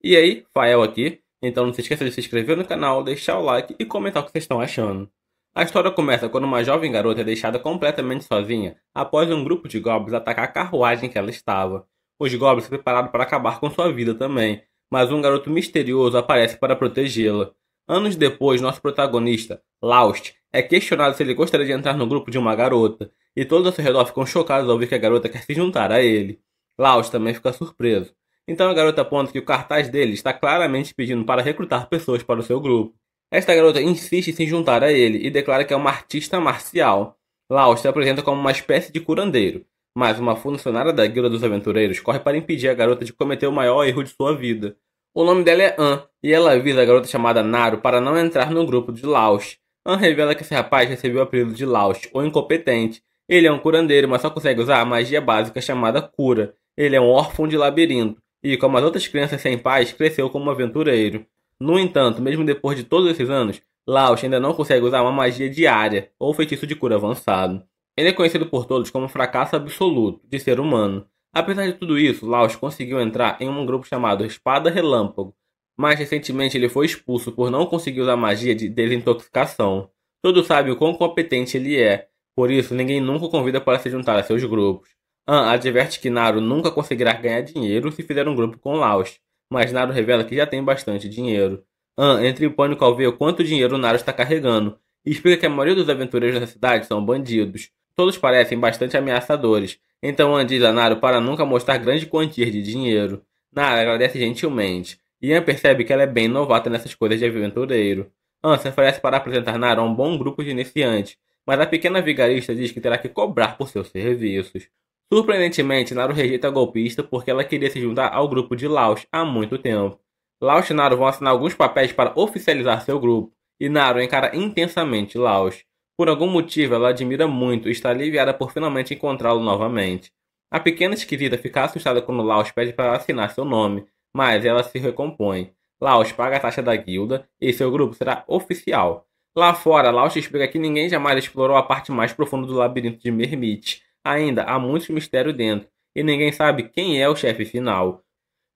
E aí, Fael aqui. Então não se esqueça de se inscrever no canal, deixar o like e comentar o que vocês estão achando. A história começa quando uma jovem garota é deixada completamente sozinha após um grupo de goblins atacar a carruagem que ela estava. Os goblins se prepararam para acabar com sua vida também, mas um garoto misterioso aparece para protegê-la. Anos depois, nosso protagonista, Laust, é questionado se ele gostaria de entrar no grupo de uma garota, e todos ao seu redor ficam chocados ao ver que a garota quer se juntar a ele. Laust também fica surpreso. Então a garota aponta que o cartaz dele está claramente pedindo para recrutar pessoas para o seu grupo. Esta garota insiste em se juntar a ele e declara que é uma artista marcial. Lau se apresenta como uma espécie de curandeiro, mas uma funcionária da Guilda dos Aventureiros corre para impedir a garota de cometer o maior erro de sua vida. O nome dela é Anne, e ela avisa a garota chamada Naru para não entrar no grupo de Laos. Anne revela que esse rapaz recebeu o apelido de Laos, o incompetente. Ele é um curandeiro, mas só consegue usar a magia básica chamada cura. Ele é um órfão de labirinto e, como as outras crianças sem pais, cresceu como um aventureiro. No entanto, mesmo depois de todos esses anos, Laos ainda não consegue usar uma magia diária ou feitiço de cura avançado. Ele é conhecido por todos como um fracasso absoluto de ser humano. Apesar de tudo isso, Laos conseguiu entrar em um grupo chamado Espada Relâmpago, mas recentemente ele foi expulso por não conseguir usar magia de desintoxicação. Todos sabem o quão competente ele é, por isso ninguém nunca o convida para se juntar a seus grupos. An adverte que Naru nunca conseguirá ganhar dinheiro se fizer um grupo com Laos, mas Naru revela que já tem bastante dinheiro. An entra em pânico ao ver o quanto dinheiro Naru está carregando, e explica que a maioria dos aventureiros da cidade são bandidos. Todos parecem bastante ameaçadores, então An diz a Naru para nunca mostrar grandes quantias de dinheiro. Naru agradece gentilmente, e An percebe que ela é bem novata nessas coisas de aventureiro. An se oferece para apresentar Naru a um bom grupo de iniciantes, mas a pequena vigarista diz que terá que cobrar por seus serviços. Surpreendentemente, Naru rejeita a golpista porque ela queria se juntar ao grupo de Laos há muito tempo. Laos e Naru vão assinar alguns papéis para oficializar seu grupo, e Naru encara intensamente Laos. Por algum motivo, ela admira muito e está aliviada por finalmente encontrá-lo novamente. A pequena esquisita fica assustada quando Laos pede para ela assinar seu nome, mas ela se recompõe. Laos paga a taxa da guilda e seu grupo será oficial. Lá fora, Laos explica que ninguém jamais explorou a parte mais profunda do labirinto de Mermit. Ainda há muito mistério dentro, e ninguém sabe quem é o chefe final.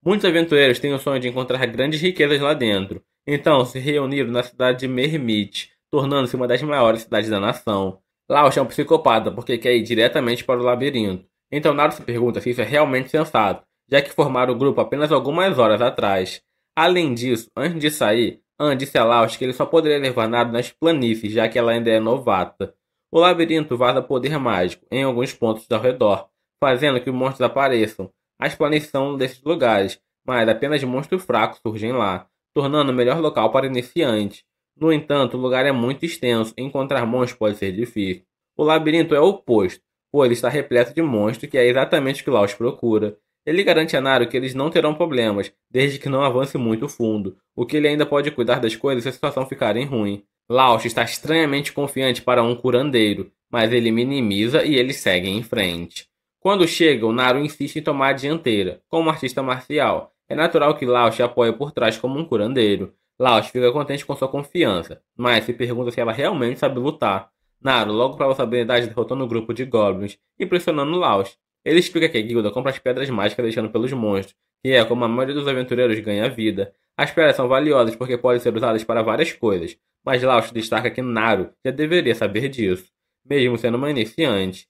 Muitos aventureiros têm o sonho de encontrar grandes riquezas lá dentro, então se reuniram na cidade de Mermit, tornando-se uma das maiores cidades da nação. Laos é um psicopata porque quer ir diretamente para o labirinto, então Naru se pergunta se isso é realmente sensato, já que formaram o grupo apenas algumas horas atrás. Além disso, antes de sair, Anne disse a Laos que ele só poderia levar Naru nas planícies, já que ela ainda é novata. O labirinto vaza poder mágico em alguns pontos ao redor, fazendo que monstros apareçam. As planícies são um desses lugares, mas apenas monstros fracos surgem lá, tornando o melhor local para iniciantes. No entanto, o lugar é muito extenso e encontrar monstros pode ser difícil. O labirinto é o oposto, pois ele está repleto de monstros, que é exatamente o que Laos procura. Ele garante a Naru que eles não terão problemas, desde que não avance muito fundo, o que ele ainda pode cuidar das coisas se a situação ficarem ruim. Laos está estranhamente confiante para um curandeiro, mas ele minimiza e eles seguem em frente. Quando chegam, Naru insiste em tomar a dianteira, como artista marcial. É natural que Laos se apoie por trás como um curandeiro. Laos fica contente com sua confiança, mas se pergunta se ela realmente sabe lutar. Naru logo prova sua habilidade derrotando o grupo de goblins e pressionando Laos. Ele explica que a guilda compra as pedras mágicas deixando pelos monstros, que é como a maioria dos aventureiros ganha vida. As pedras são valiosas porque podem ser usadas para várias coisas, mas Laos destaca que Naru já deveria saber disso, mesmo sendo uma iniciante.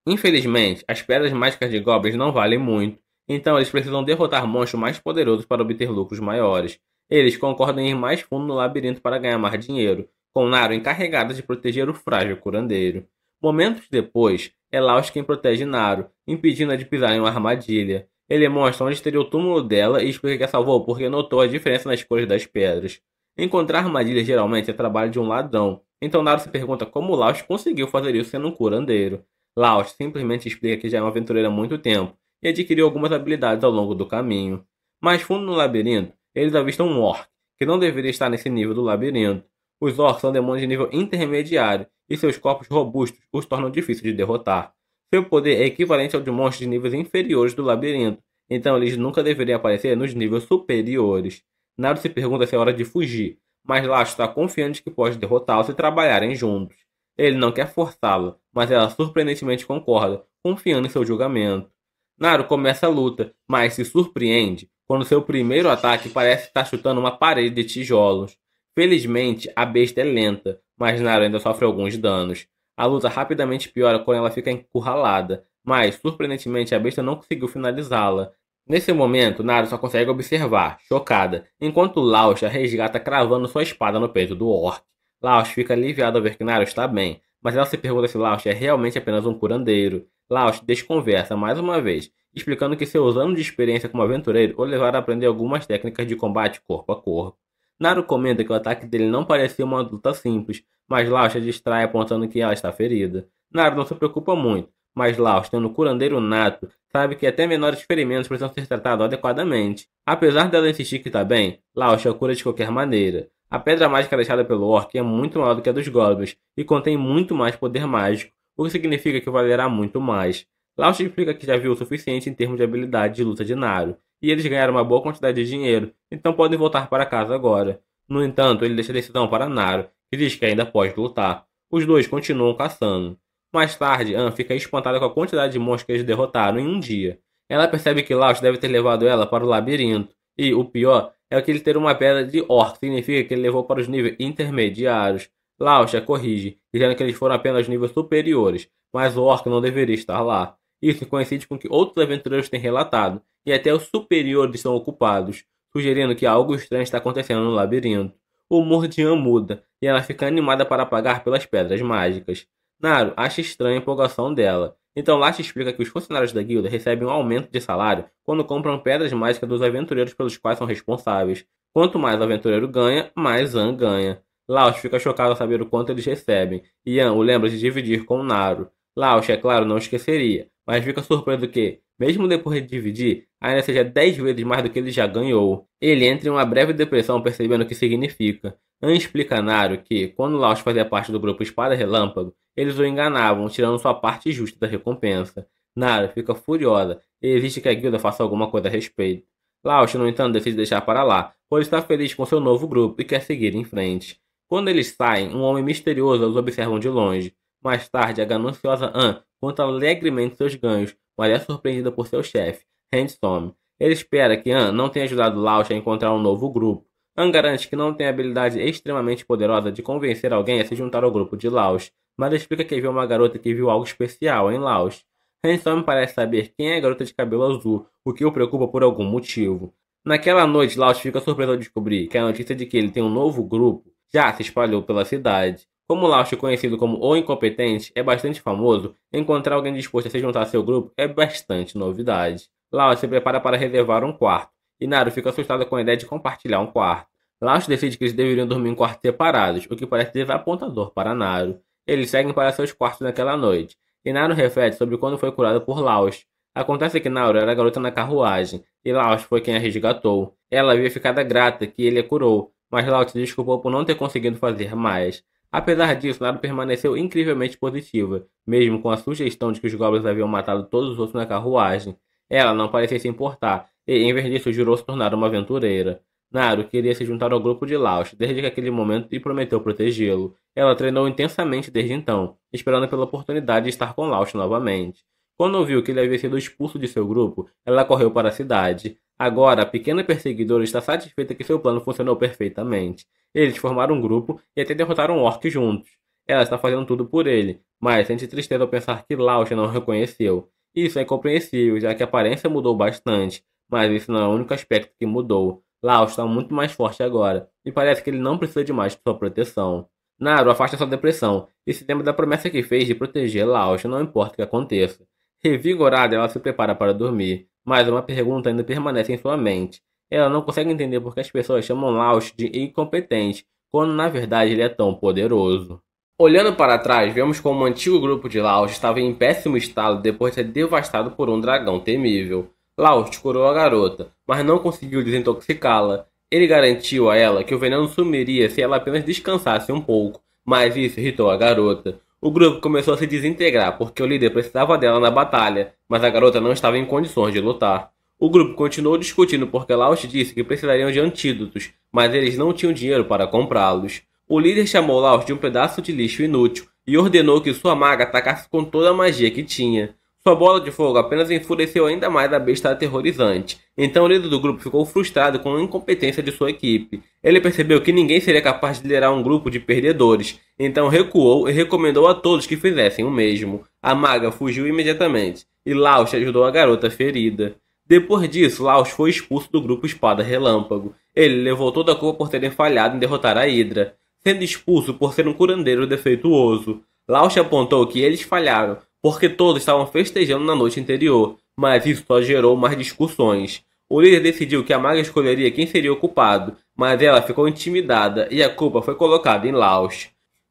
Infelizmente, as pedras mágicas de goblins não valem muito, então eles precisam derrotar monstros mais poderosos para obter lucros maiores. Eles concordam em ir mais fundo no labirinto para ganhar mais dinheiro, com Naru encarregada de proteger o frágil curandeiro. Momentos depois, é Laos quem protege Naru, impedindo-a de pisar em uma armadilha. Ele mostra onde estaria o túmulo dela e explica que a salvou porque notou a diferença nas cores das pedras. Encontrar armadilhas geralmente é trabalho de um ladrão, então Naru se pergunta como Laos conseguiu fazer isso sendo um curandeiro. Laos simplesmente explica que já é uma aventureira há muito tempo e adquiriu algumas habilidades ao longo do caminho. Mais fundo no labirinto, eles avistam um orc, que não deveria estar nesse nível do labirinto. Os orcs são demônios de nível intermediário e seus corpos robustos os tornam difíceis de derrotar. Seu poder é equivalente ao de monstros de níveis inferiores do labirinto, então eles nunca deveriam aparecer nos níveis superiores. Naru se pergunta se é hora de fugir, mas Laos está confiante que pode derrotá-lo se trabalharem juntos. Ele não quer forçá-la, mas ela surpreendentemente concorda, confiando em seu julgamento. Naru começa a luta, mas se surpreende quando seu primeiro ataque parece estar chutando uma parede de tijolos. Felizmente, a besta é lenta, mas Naru ainda sofre alguns danos. A luta rapidamente piora quando ela fica encurralada, mas, surpreendentemente, a besta não conseguiu finalizá-la. Nesse momento, Naru só consegue observar, chocada, enquanto Laosh a resgata cravando sua espada no peito do orc. Laosh fica aliviado ao ver que Naru está bem, mas ela se pergunta se Laosh é realmente apenas um curandeiro. Laosh desconversa mais uma vez, explicando que seus anos de experiência como aventureiro o levaram a aprender algumas técnicas de combate corpo a corpo. Naru comenta que o ataque dele não parecia uma luta simples, mas Laosh a distrai apontando que ela está ferida. Naru não se preocupa muito, mas Laosh, tendo curandeiro nato, sabe que até menores ferimentos precisam ser tratados adequadamente. Apesar dela insistir que está bem, Laosh a cura de qualquer maneira. A pedra mágica deixada pelo orc é muito maior do que a dos goblins e contém muito mais poder mágico, o que significa que valerá muito mais. Laosh explica que já viu o suficiente em termos de habilidade de luta de Naru, e eles ganharam uma boa quantidade de dinheiro, então podem voltar para casa agora. No entanto, ele deixa a decisão para Naru, que diz que ainda pode lutar. Os dois continuam caçando. Mais tarde, Anne fica espantada com a quantidade de monstros que eles derrotaram em um dia. Ela percebe que Laosh deve ter levado ela para o labirinto, e o pior é que ele ter uma pedra de orc significa que ele levou para os níveis intermediários. Laosh a corrige, dizendo que eles foram apenas níveis superiores, mas o orc não deveria estar lá. Isso coincide com o que outros aventureiros têm relatado, e até os superiores estão ocupados, sugerindo que algo estranho está acontecendo no labirinto. O humor de Anne muda, e ela fica animada para pagar pelas pedras mágicas. Naru acha estranha a empolgação dela, então Lash explica que os funcionários da guilda recebem um aumento de salário quando compram pedras mágicas dos aventureiros pelos quais são responsáveis. Quanto mais o aventureiro ganha, mais Anne ganha. Laosh fica chocado ao saber o quanto eles recebem, e Anne o lembra de dividir com Naru. Laosh, é claro, não esqueceria, mas fica surpreso que, mesmo depois de dividir, ainda seja 10 vezes mais do que ele já ganhou. Ele entra em uma breve depressão percebendo o que significa. Anne explica a Naru que, quando Laosh fazia parte do grupo Espada Relâmpago, eles o enganavam, tirando sua parte justa da recompensa. Naru fica furiosa e exige que a guilda faça alguma coisa a respeito. Laosh, no entanto, decide deixar para lá, pois está feliz com seu novo grupo e quer seguir em frente. Quando eles saem, um homem misterioso os observa de longe. Mais tarde, a gananciosa Anne conta alegremente seus ganhos, mas é surpreendida por seu chefe, Handsome. Ele espera que Anne não tenha ajudado Laosh a encontrar um novo grupo. Anne garante que não tem a habilidade extremamente poderosa de convencer alguém a se juntar ao grupo de Laosh, mas explica que viu uma garota que viu algo especial em Laosh. Handsome parece saber quem é a garota de cabelo azul, o que o preocupa por algum motivo. Naquela noite, Laosh fica surpreso ao descobrir que a notícia de que ele tem um novo grupo já se espalhou pela cidade. Como Laosh, conhecido como o Incompetente, é bastante famoso, encontrar alguém disposto a se juntar a seu grupo é bastante novidade. Laosh se prepara para reservar um quarto, e Naru fica assustada com a ideia de compartilhar um quarto. Laosh decide que eles deveriam dormir em quartos separados, o que parece desapontador para Naru. Eles seguem para seus quartos naquela noite, e Naru reflete sobre quando foi curada por Laosh. Acontece que Naru era a garota na carruagem, e Laosh foi quem a resgatou. Ela havia ficado grata que ele a curou, mas Laosh se desculpou por não ter conseguido fazer mais. Apesar disso, Naru permaneceu incrivelmente positiva, mesmo com a sugestão de que os goblins haviam matado todos os outros na carruagem. Ela não parecia se importar, e em vez disso jurou se tornar uma aventureira. Naru queria se juntar ao grupo de Laosh desde aquele momento e prometeu protegê-lo. Ela treinou intensamente desde então, esperando pela oportunidade de estar com Laosh novamente. Quando viu que ele havia sido expulso de seu grupo, ela correu para a cidade. Agora, a pequena perseguidora está satisfeita que seu plano funcionou perfeitamente. Eles formaram um grupo e até derrotaram um orc juntos. Ela está fazendo tudo por ele, mas sente tristeza ao pensar que Laosh não o reconheceu. Isso é compreensível, já que a aparência mudou bastante, mas isso não é o único aspecto que mudou. Laosh está muito mais forte agora, e parece que ele não precisa de mais sua proteção. Naru afasta sua depressão, e se lembra da promessa que fez de proteger Laosh, não importa o que aconteça. Revigorada, ela se prepara para dormir, mas uma pergunta ainda permanece em sua mente. Ela não consegue entender por que as pessoas chamam Laosh de incompetente, quando na verdade ele é tão poderoso. Olhando para trás, vemos como o antigo grupo de Laosh estava em péssimo estado depois de ser devastado por um dragão temível. Laosh curou a garota, mas não conseguiu desintoxicá-la. Ele garantiu a ela que o veneno sumiria se ela apenas descansasse um pouco, mas isso irritou a garota. O grupo começou a se desintegrar porque o líder precisava dela na batalha, mas a garota não estava em condições de lutar. O grupo continuou discutindo porque Laosh disse que precisariam de antídotos, mas eles não tinham dinheiro para comprá-los. O líder chamou Laosh de um pedaço de lixo inútil e ordenou que sua maga atacasse com toda a magia que tinha. Sua bola de fogo apenas enfureceu ainda mais a besta aterrorizante. Então o líder do grupo ficou frustrado com a incompetência de sua equipe. Ele percebeu que ninguém seria capaz de liderar um grupo de perdedores, então recuou e recomendou a todos que fizessem o mesmo. A maga fugiu imediatamente, e Laos ajudou a garota ferida. Depois disso, Laos foi expulso do grupo Espada Relâmpago. Ele levou toda a culpa por terem falhado em derrotar a Hydra, sendo expulso por ser um curandeiro defeituoso. Laos apontou que eles falharam, porque todos estavam festejando na noite anterior, mas isso só gerou mais discussões. O líder decidiu que a maga escolheria quem seria o culpado, mas ela ficou intimidada e a culpa foi colocada em Laos.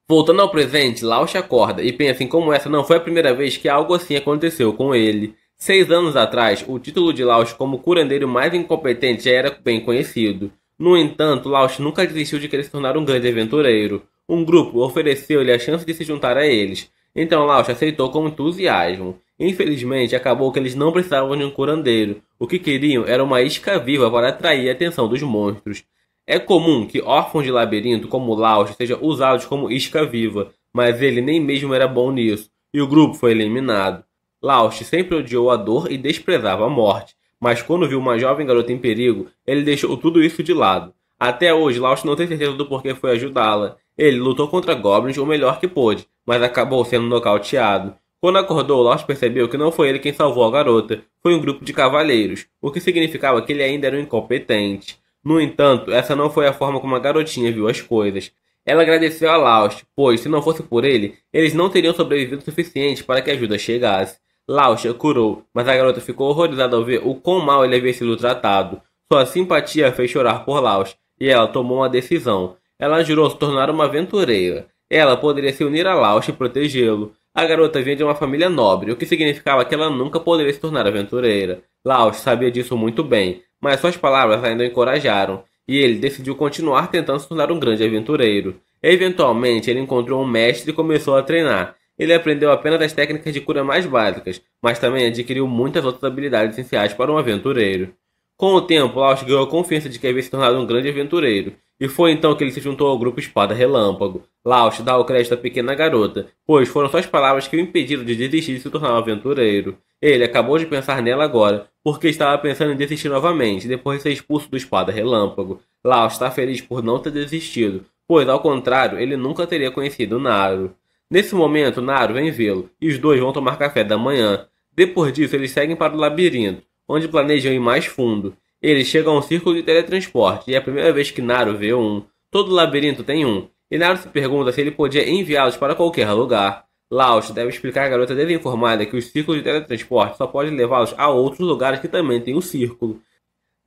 Voltando ao presente, Laos acorda e pensa em como essa não foi a primeira vez que algo assim aconteceu com ele. 6 anos atrás, o título de Laos como curandeiro mais incompetente já era bem conhecido. No entanto, Laos nunca desistiu de querer se tornar um grande aventureiro. Um grupo ofereceu-lhe a chance de se juntar a eles, então Laos aceitou com entusiasmo. Infelizmente, acabou que eles não precisavam de um curandeiro. O que queriam era uma isca viva para atrair a atenção dos monstros. É comum que órfãos de labirinto como Laos sejam usados como isca viva, mas ele nem mesmo era bom nisso, e o grupo foi eliminado. Laos sempre odiou a dor e desprezava a morte, mas quando viu uma jovem garota em perigo, ele deixou tudo isso de lado. Até hoje, Laos não tem certeza do porquê foi ajudá-la. Ele lutou contra goblins o melhor que pôde, mas acabou sendo nocauteado. Quando acordou, Laos percebeu que não foi ele quem salvou a garota, foi um grupo de cavaleiros, o que significava que ele ainda era um incompetente. No entanto, essa não foi a forma como a garotinha viu as coisas. Ela agradeceu a Laos, pois, se não fosse por ele, eles não teriam sobrevivido o suficiente para que a ajuda chegasse. Laos a curou, mas a garota ficou horrorizada ao ver o quão mal ele havia sido tratado. Sua simpatia fez chorar por Laos, e ela tomou uma decisão. Ela jurou se tornar uma aventureira. Ela poderia se unir a Laos e protegê-lo. A garota vinha de uma família nobre, o que significava que ela nunca poderia se tornar aventureira. Laos sabia disso muito bem, mas suas palavras ainda o encorajaram, e ele decidiu continuar tentando se tornar um grande aventureiro. Eventualmente, ele encontrou um mestre e começou a treinar. Ele aprendeu apenas as técnicas de cura mais básicas, mas também adquiriu muitas outras habilidades essenciais para um aventureiro. Com o tempo, Laos ganhou a confiança de que havia se tornado um grande aventureiro, e foi então que ele se juntou ao grupo Espada Relâmpago. Laos dá o crédito à pequena garota, pois foram suas palavras que o impediram de desistir de se tornar um aventureiro. Ele acabou de pensar nela agora, porque estava pensando em desistir novamente, depois de ser expulso do Espada Relâmpago. Laos está feliz por não ter desistido, pois ao contrário, ele nunca teria conhecido Naru. Nesse momento, Naru vem vê-lo, e os dois vão tomar café da manhã. Depois disso, eles seguem para o labirinto, onde planejam ir mais fundo. Eles chegam a um círculo de teletransporte, e é a primeira vez que Naru vê um. Todo labirinto tem um, e Naru se pergunta se ele podia enviá-los para qualquer lugar. Laos deve explicar à garota desinformada que os círculos de teletransporte só podem levá-los a outros lugares que também têm um círculo.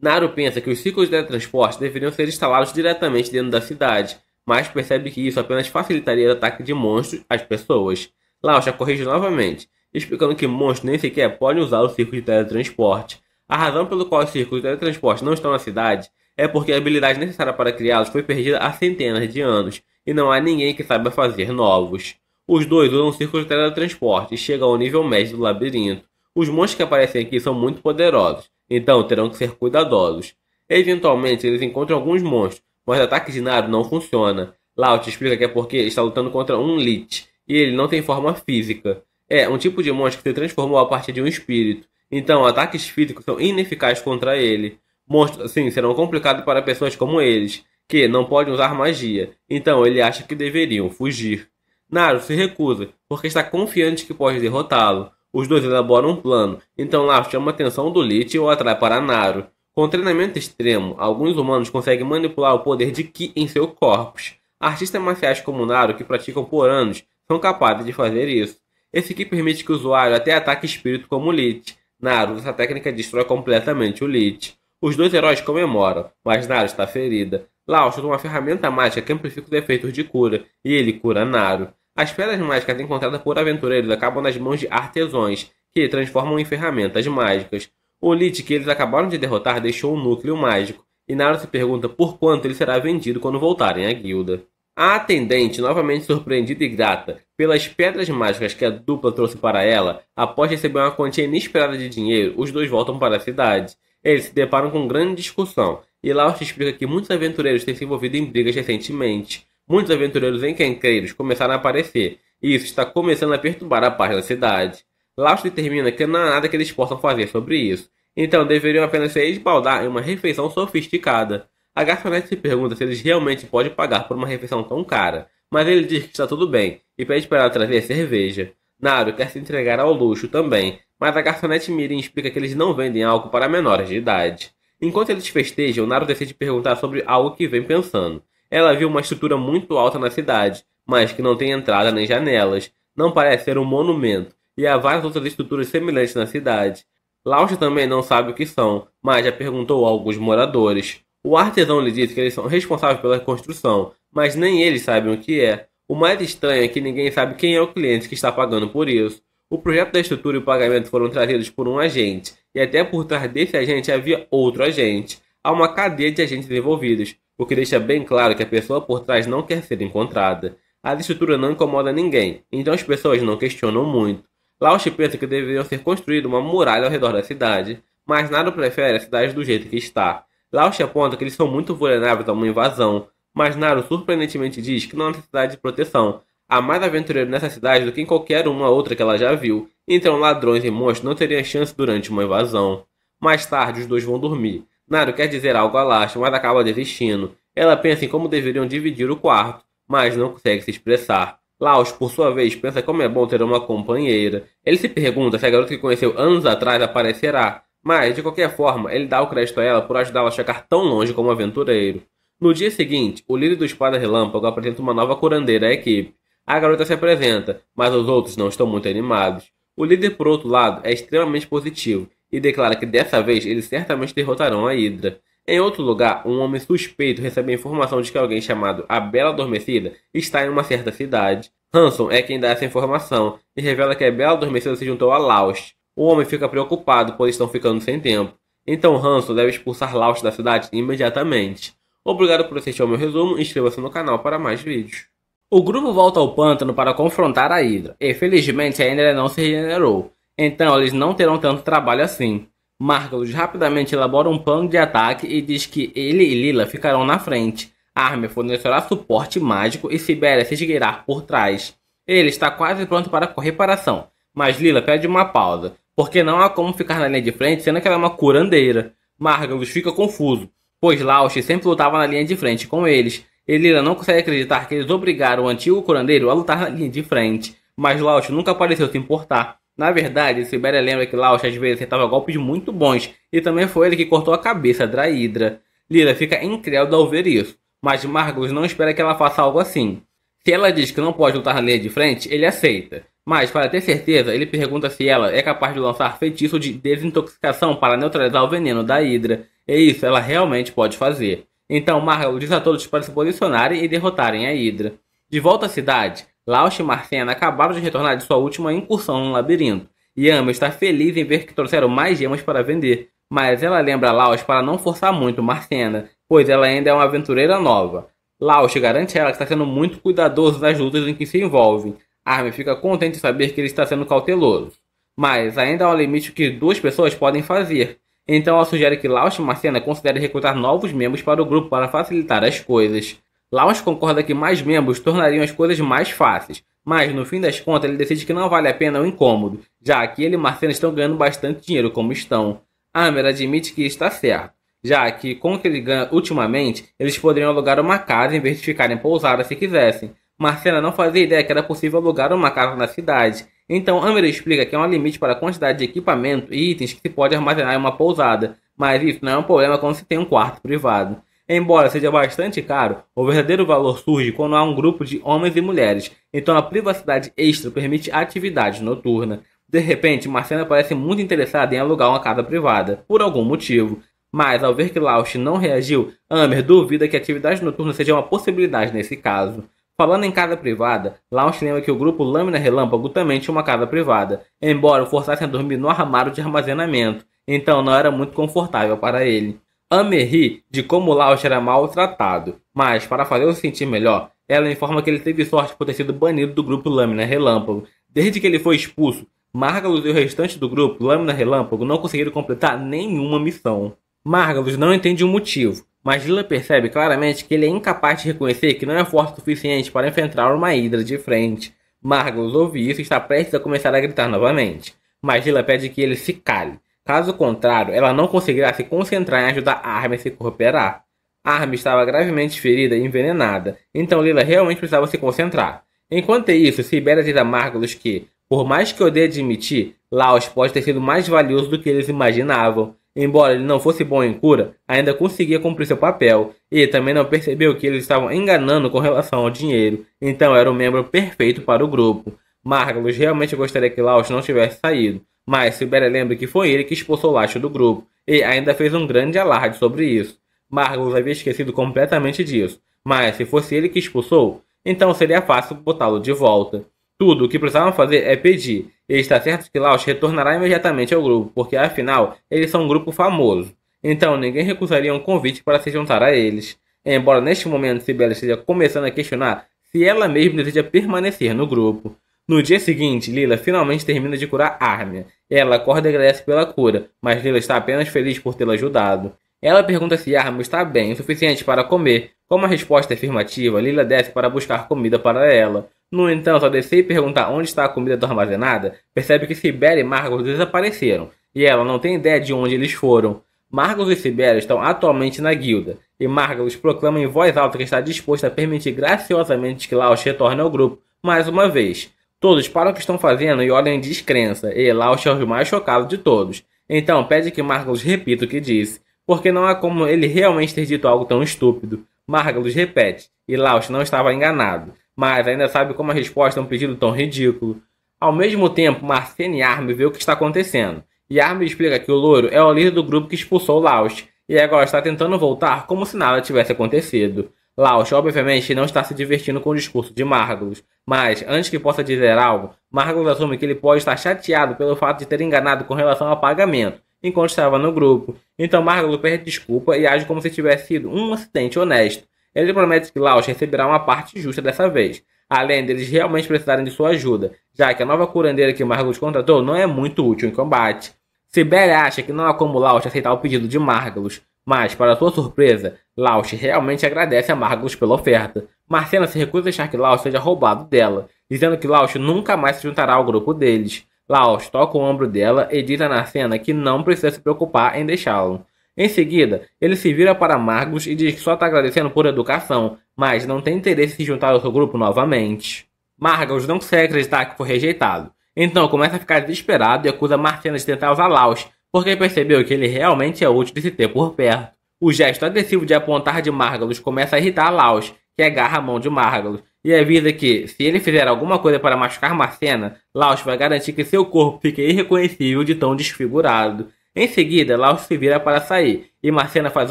Naru pensa que os círculos de teletransporte deveriam ser instalados diretamente dentro da cidade, mas percebe que isso apenas facilitaria o ataque de monstros às pessoas. Laos a corrige novamente, explicando que monstros nem sequer podem usar o círculo de teletransporte. A razão pelo qual os círculos de teletransporte não estão na cidade é porque a habilidade necessária para criá-los foi perdida há centenas de anos, e não há ninguém que saiba fazer novos. Os dois usam círculos de teletransporte e chegam ao nível médio do labirinto. Os monstros que aparecem aqui são muito poderosos, então terão que ser cuidadosos. Eventualmente eles encontram alguns monstros, mas o ataque de Naru não funciona. Laos explica que é porque está lutando contra um Lich, e ele não tem forma física. É um tipo de monstro que se transformou a partir de um espírito, então ataques físicos são ineficazes contra ele. Monstros assim serão complicados para pessoas como eles, que não podem usar magia, então ele acha que deveriam fugir. Naru se recusa, porque está confiante que pode derrotá-lo. Os dois elaboram um plano, então Laos chama a atenção do Lich e o atrai para Naru. Com treinamento extremo, alguns humanos conseguem manipular o poder de Ki em seus corpos. Artistas marciais como Naru, que praticam por anos, são capazes de fazer isso. Esse Ki permite que o usuário até ataque espírito como o Lich. Naru, essa técnica destrói completamente o Lich. Os dois heróis comemoram, mas Naru está ferida. Laos usa uma ferramenta mágica que amplifica os efeitos de cura, e ele cura Naru. As pedras mágicas encontradas por aventureiros acabam nas mãos de artesãos, que transformam em ferramentas mágicas. O Lich que eles acabaram de derrotar deixou um núcleo mágico, e Naru se pergunta por quanto ele será vendido quando voltarem à guilda. A atendente, novamente surpreendida e grata pelas pedras mágicas que a dupla trouxe para ela, após receber uma quantia inesperada de dinheiro, os dois voltam para a cidade. Eles se deparam com grande discussão, e Laos explica que muitos aventureiros têm se envolvido em brigas recentemente. Muitos aventureiros encrencreiros começaram a aparecer, e isso está começando a perturbar a paz da cidade. Laust determina que não há nada que eles possam fazer sobre isso, então deveriam apenas se esbaldar em uma refeição sofisticada. A garçonete se pergunta se eles realmente podem pagar por uma refeição tão cara, mas ele diz que está tudo bem e pede para ela trazer cerveja. Naru quer se entregar ao luxo também, mas a garçonete Mirim explica que eles não vendem álcool para menores de idade. Enquanto eles festejam, Naru decide perguntar sobre algo que vem pensando. Ela viu uma estrutura muito alta na cidade, mas que não tem entrada nem janelas. Não parece ser um monumento, e há várias outras estruturas semelhantes na cidade. Laust também não sabe o que são, mas já perguntou a alguns moradores. O artesão lhe disse que eles são responsáveis pela construção, mas nem eles sabem o que é. O mais estranho é que ninguém sabe quem é o cliente que está pagando por isso. O projeto da estrutura e o pagamento foram trazidos por um agente, e até por trás desse agente havia outro agente. Há uma cadeia de agentes envolvidos, o que deixa bem claro que a pessoa por trás não quer ser encontrada. A estrutura não incomoda ninguém, então as pessoas não questionam muito. Laust pensa que deveria ser construída uma muralha ao redor da cidade, mas Naru prefere a cidade do jeito que está. Laust aponta que eles são muito vulneráveis a uma invasão, mas Naru surpreendentemente diz que não há necessidade de proteção. Há mais aventureiro nessa cidade do que em qualquer uma outra que ela já viu, então ladrões e monstros não teriam chance durante uma invasão. Mais tarde, os dois vão dormir. Naru quer dizer algo a Laust, mas acaba desistindo. Ela pensa em como deveriam dividir o quarto, mas não consegue se expressar. Laust, por sua vez, pensa como é bom ter uma companheira. Ele se pergunta se a garota que conheceu anos atrás aparecerá, mas, de qualquer forma, ele dá o crédito a ela por ajudá-la a chegar tão longe como aventureiro. No dia seguinte, o líder do Espada Relâmpago apresenta uma nova curandeira à equipe. A garota se apresenta, mas os outros não estão muito animados. O líder, por outro lado, é extremamente positivo e declara que dessa vez eles certamente derrotarão a Hydra. Em outro lugar, um homem suspeito recebe a informação de que alguém chamado a Bela Adormecida está em uma certa cidade. Hanson é quem dá essa informação e revela que a Bela Adormecida se juntou a Laust. O homem fica preocupado, pois estão ficando sem tempo. Então Hanson deve expulsar Laust da cidade imediatamente. Obrigado por assistir ao meu resumo e inscreva-se no canal para mais vídeos. O grupo volta ao pântano para confrontar a Hydra, e felizmente ainda não se regenerou, então eles não terão tanto trabalho assim. Margalus rapidamente elabora um plano de ataque e diz que ele e Lila ficarão na frente. Armia fornecerá suporte mágico e Sibéria se esgueirar por trás. Ele está quase pronto para a reparação, mas Lila pede uma pausa, porque não há como ficar na linha de frente sendo que ela é uma curandeira. Margalus fica confuso, pois Laust sempre lutava na linha de frente com eles. E Lila não consegue acreditar que eles obrigaram o antigo curandeiro a lutar na linha de frente, mas Laust nunca pareceu se importar. Na verdade, Sibéria lembra que Laust às vezes acertava golpes muito bons, e também foi ele que cortou a cabeça da Hydra. Lila fica incrédula ao ver isso, mas Margalus não espera que ela faça algo assim. Se ela diz que não pode lutar na linha de frente, ele aceita. Mas, para ter certeza, ele pergunta se ela é capaz de lançar feitiço de desintoxicação para neutralizar o veneno da Hydra, e isso ela realmente pode fazer. Então Margalus diz a todos para se posicionarem e derrotarem a Hydra. De volta à cidade, Laust e Marcena acabaram de retornar de sua última incursão no labirinto, e Amy está feliz em ver que trouxeram mais gemas para vender, mas ela lembra Laust para não forçar muito Marcena, pois ela ainda é uma aventureira nova. Laust garante a ela que está sendo muito cuidadoso nas lutas em que se envolve. Amy fica contente de saber que ele está sendo cauteloso, mas ainda há um limite que duas pessoas podem fazer. Então ela sugere que Laust e Marcena considerem recrutar novos membros para o grupo para facilitar as coisas. Laust concorda que mais membros tornariam as coisas mais fáceis, mas no fim das contas ele decide que não vale a pena o incômodo, já que ele e Marcena estão ganhando bastante dinheiro como estão. Amer admite que está certo, já que com o que ele ganha ultimamente, eles poderiam alugar uma casa em vez de ficarem pousadas se quisessem. Marcena não fazia ideia que era possível alugar uma casa na cidade. Então Amer explica que há um limite para a quantidade de equipamento e itens que se pode armazenar em uma pousada, mas isso não é um problema quando se tem um quarto privado. Embora seja bastante caro, o verdadeiro valor surge quando há um grupo de homens e mulheres, então a privacidade extra permite atividade noturna. De repente, Marcena parece muito interessada em alugar uma casa privada, por algum motivo, mas ao ver que Laust não reagiu, Amer duvida que a atividade noturna seja uma possibilidade nesse caso. Falando em casa privada, Laust lembra que o grupo Lâmina Relâmpago também tinha uma casa privada, embora o forçassem a dormir no armário de armazenamento, então não era muito confortável para ele. Amer ri de como Laust era maltratado, mas para fazê-lo sentir melhor, ela informa que ele teve sorte por ter sido banido do grupo Lâmina Relâmpago. Desde que ele foi expulso, Margalus e o restante do grupo Lâmina Relâmpago não conseguiram completar nenhuma missão. Margalus não entende o motivo, mas Lila percebe claramente que ele é incapaz de reconhecer que não é forte o suficiente para enfrentar uma Hydra de frente. Margalus ouve isso e está prestes a começar a gritar novamente. mas Lila pede que ele se cale. Caso contrário, ela não conseguirá se concentrar em ajudar Armin a se recuperar. Armin estava gravemente ferida e envenenada, então Lila realmente precisava se concentrar. Enquanto isso, Sibéria diz a Margulis que, por mais que odeie admitir, Laos pode ter sido mais valioso do que eles imaginavam. Embora ele não fosse bom em cura, ainda conseguia cumprir seu papel, e também não percebeu que eles estavam enganando com relação ao dinheiro, então era o membro perfeito para o grupo. Margulis realmente gostaria que Laos não tivesse saído, mas Sibéria lembra que foi ele que expulsou Laos do grupo, e ainda fez um grande alarde sobre isso. Margulis havia esquecido completamente disso, mas se fosse ele que expulsou, então seria fácil botá-lo de volta. Tudo o que precisavam fazer é pedir, e está certo que Laos retornará imediatamente ao grupo, porque afinal eles são um grupo famoso. Então ninguém recusaria um convite para se juntar a eles. Embora neste momento Sibéria esteja começando a questionar se ela mesma deseja permanecer no grupo. No dia seguinte, Lila finalmente termina de curar Armin. Ela acorda e agradece pela cura, mas Lila está apenas feliz por tê-la ajudado. Ela pergunta se Armin está bem o suficiente para comer. Como a resposta é afirmativa, Lila desce para buscar comida para ela. No entanto, ao descer e perguntar onde está a comida armazenada, percebe que Sibéria e Margulis desapareceram, e ela não tem ideia de onde eles foram. Margulis e Sibéria estão atualmente na guilda, e Margulis proclama em voz alta que está disposto a permitir graciosamente que Laos retorne ao grupo mais uma vez. Todos param o que estão fazendo e olham em descrença, e Laos é o mais chocado de todos. Então pede que Margulis repita o que disse, porque não há como ele realmente ter dito algo tão estúpido. Margulis repete, e Laos não estava enganado, mas ainda sabe como a resposta é um pedido tão ridículo. Ao mesmo tempo, Marcene e Armin vê o que está acontecendo, e Armin explica que o louro é o líder do grupo que expulsou Laos, e agora está tentando voltar como se nada tivesse acontecido. Laos, obviamente, não está se divertindo com o discurso de Margulis, mas, antes que possa dizer algo, Margulis assume que ele pode estar chateado pelo fato de ter enganado com relação ao pagamento, enquanto estava no grupo. Então Margulis pede desculpa e age como se tivesse sido um acidente honesto. Ele promete que Laos receberá uma parte justa dessa vez, além deles realmente precisarem de sua ajuda, já que a nova curandeira que Margulis contratou não é muito útil em combate. Sibéria acha que não há como Laos aceitar o pedido de Margulis, mas, para sua surpresa, Laos realmente agradece a Margulis pela oferta. Marcena se recusa a deixar que Laos seja roubado dela, dizendo que Laos nunca mais se juntará ao grupo deles. Laos toca o ombro dela e diz a Narcena que não precisa se preocupar em deixá-lo. Em seguida, ele se vira para Margulis e diz que só está agradecendo por educação, mas não tem interesse em se juntar ao seu grupo novamente. Margulis não consegue acreditar que foi rejeitado, então começa a ficar desesperado e acusa Marcena de tentar usar Laos, porque percebeu que ele realmente é útil de se ter por perto. O gesto agressivo de apontar de Margulis começa a irritar Laos, que agarra a mão de Margulis, e avisa que, se ele fizer alguma coisa para machucar Marcena, Laos vai garantir que seu corpo fique irreconhecível de tão desfigurado. Em seguida, Laos se vira para sair, e Marcena faz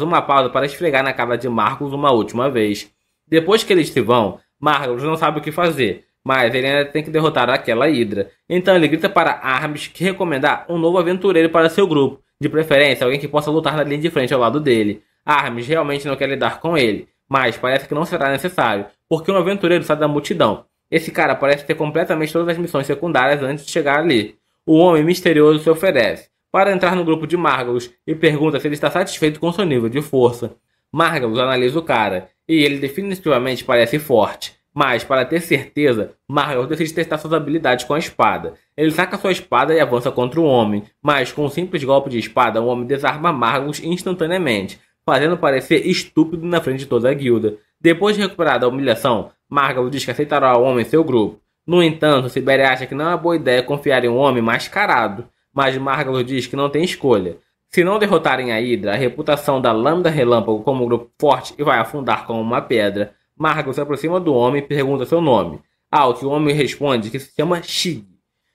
uma pausa para esfregar na cara de Margulis uma última vez. Depois que eles se vão, Margulis não sabe o que fazer, mas ele ainda tem que derrotar aquela Hidra. Então ele grita para Armin que recomendar um novo aventureiro para seu grupo, de preferência alguém que possa lutar na linha de frente ao lado dele. Armin realmente não quer lidar com ele, mas parece que não será necessário, porque um aventureiro sai da multidão. Esse cara parece ter completamente todas as missões secundárias antes de chegar ali. O homem misterioso se oferece para entrar no grupo de Margulis e pergunta se ele está satisfeito com seu nível de força. Margulis analisa o cara, e ele definitivamente parece forte. Mas, para ter certeza, Margulis decide testar suas habilidades com a espada. Ele saca sua espada e avança contra o homem, mas com um simples golpe de espada, o homem desarma Margulis instantaneamente, fazendo parecer estúpido na frente de toda a guilda. Depois de recuperar da humilhação, Margulis diz que aceitará o homem em seu grupo. No entanto, Sibéria acha que não é uma boa ideia confiar em um homem mascarado, mas Margulis diz que não tem escolha. Se não derrotarem a Hidra, a reputação da Lambda Relâmpago como um grupo forte vai afundar como uma pedra. Margulis se aproxima do homem e pergunta seu nome, ao que o homem responde que se chama Shig.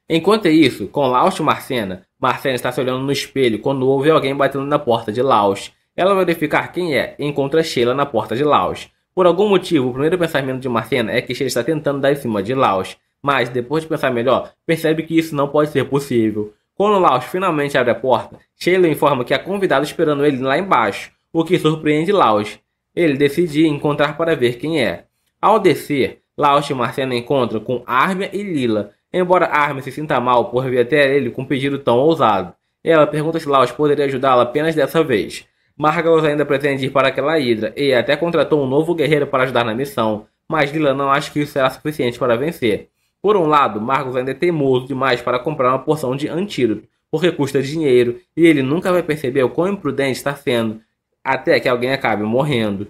Enquanto isso, com Laos e Marcena, Marcena está se olhando no espelho quando ouve alguém batendo na porta de Laos. Ela vai verificar quem é e encontra Sheila na porta de Laos. Por algum motivo, o primeiro pensamento de Marcena é que Sheila está tentando dar em cima de Laos, mas depois de pensar melhor, percebe que isso não pode ser possível. Quando Laos finalmente abre a porta, Sheila informa que há convidado esperando ele lá embaixo, o que surpreende Laos. Ele decide encontrar para ver quem é. Ao descer, Laos e Marcena encontram com Armin e Lila, embora Armin se sinta mal por vir até ele com um pedido tão ousado. Ela pergunta se Laos poderia ajudá-la apenas dessa vez. Margulis ainda pretende ir para aquela Hidra e até contratou um novo guerreiro para ajudar na missão, mas Lila não acha que isso será suficiente para vencer. Por um lado, Margus ainda é teimoso demais para comprar uma porção de antídoto, porque custa dinheiro e ele nunca vai perceber o quão imprudente está sendo, até que alguém acabe morrendo.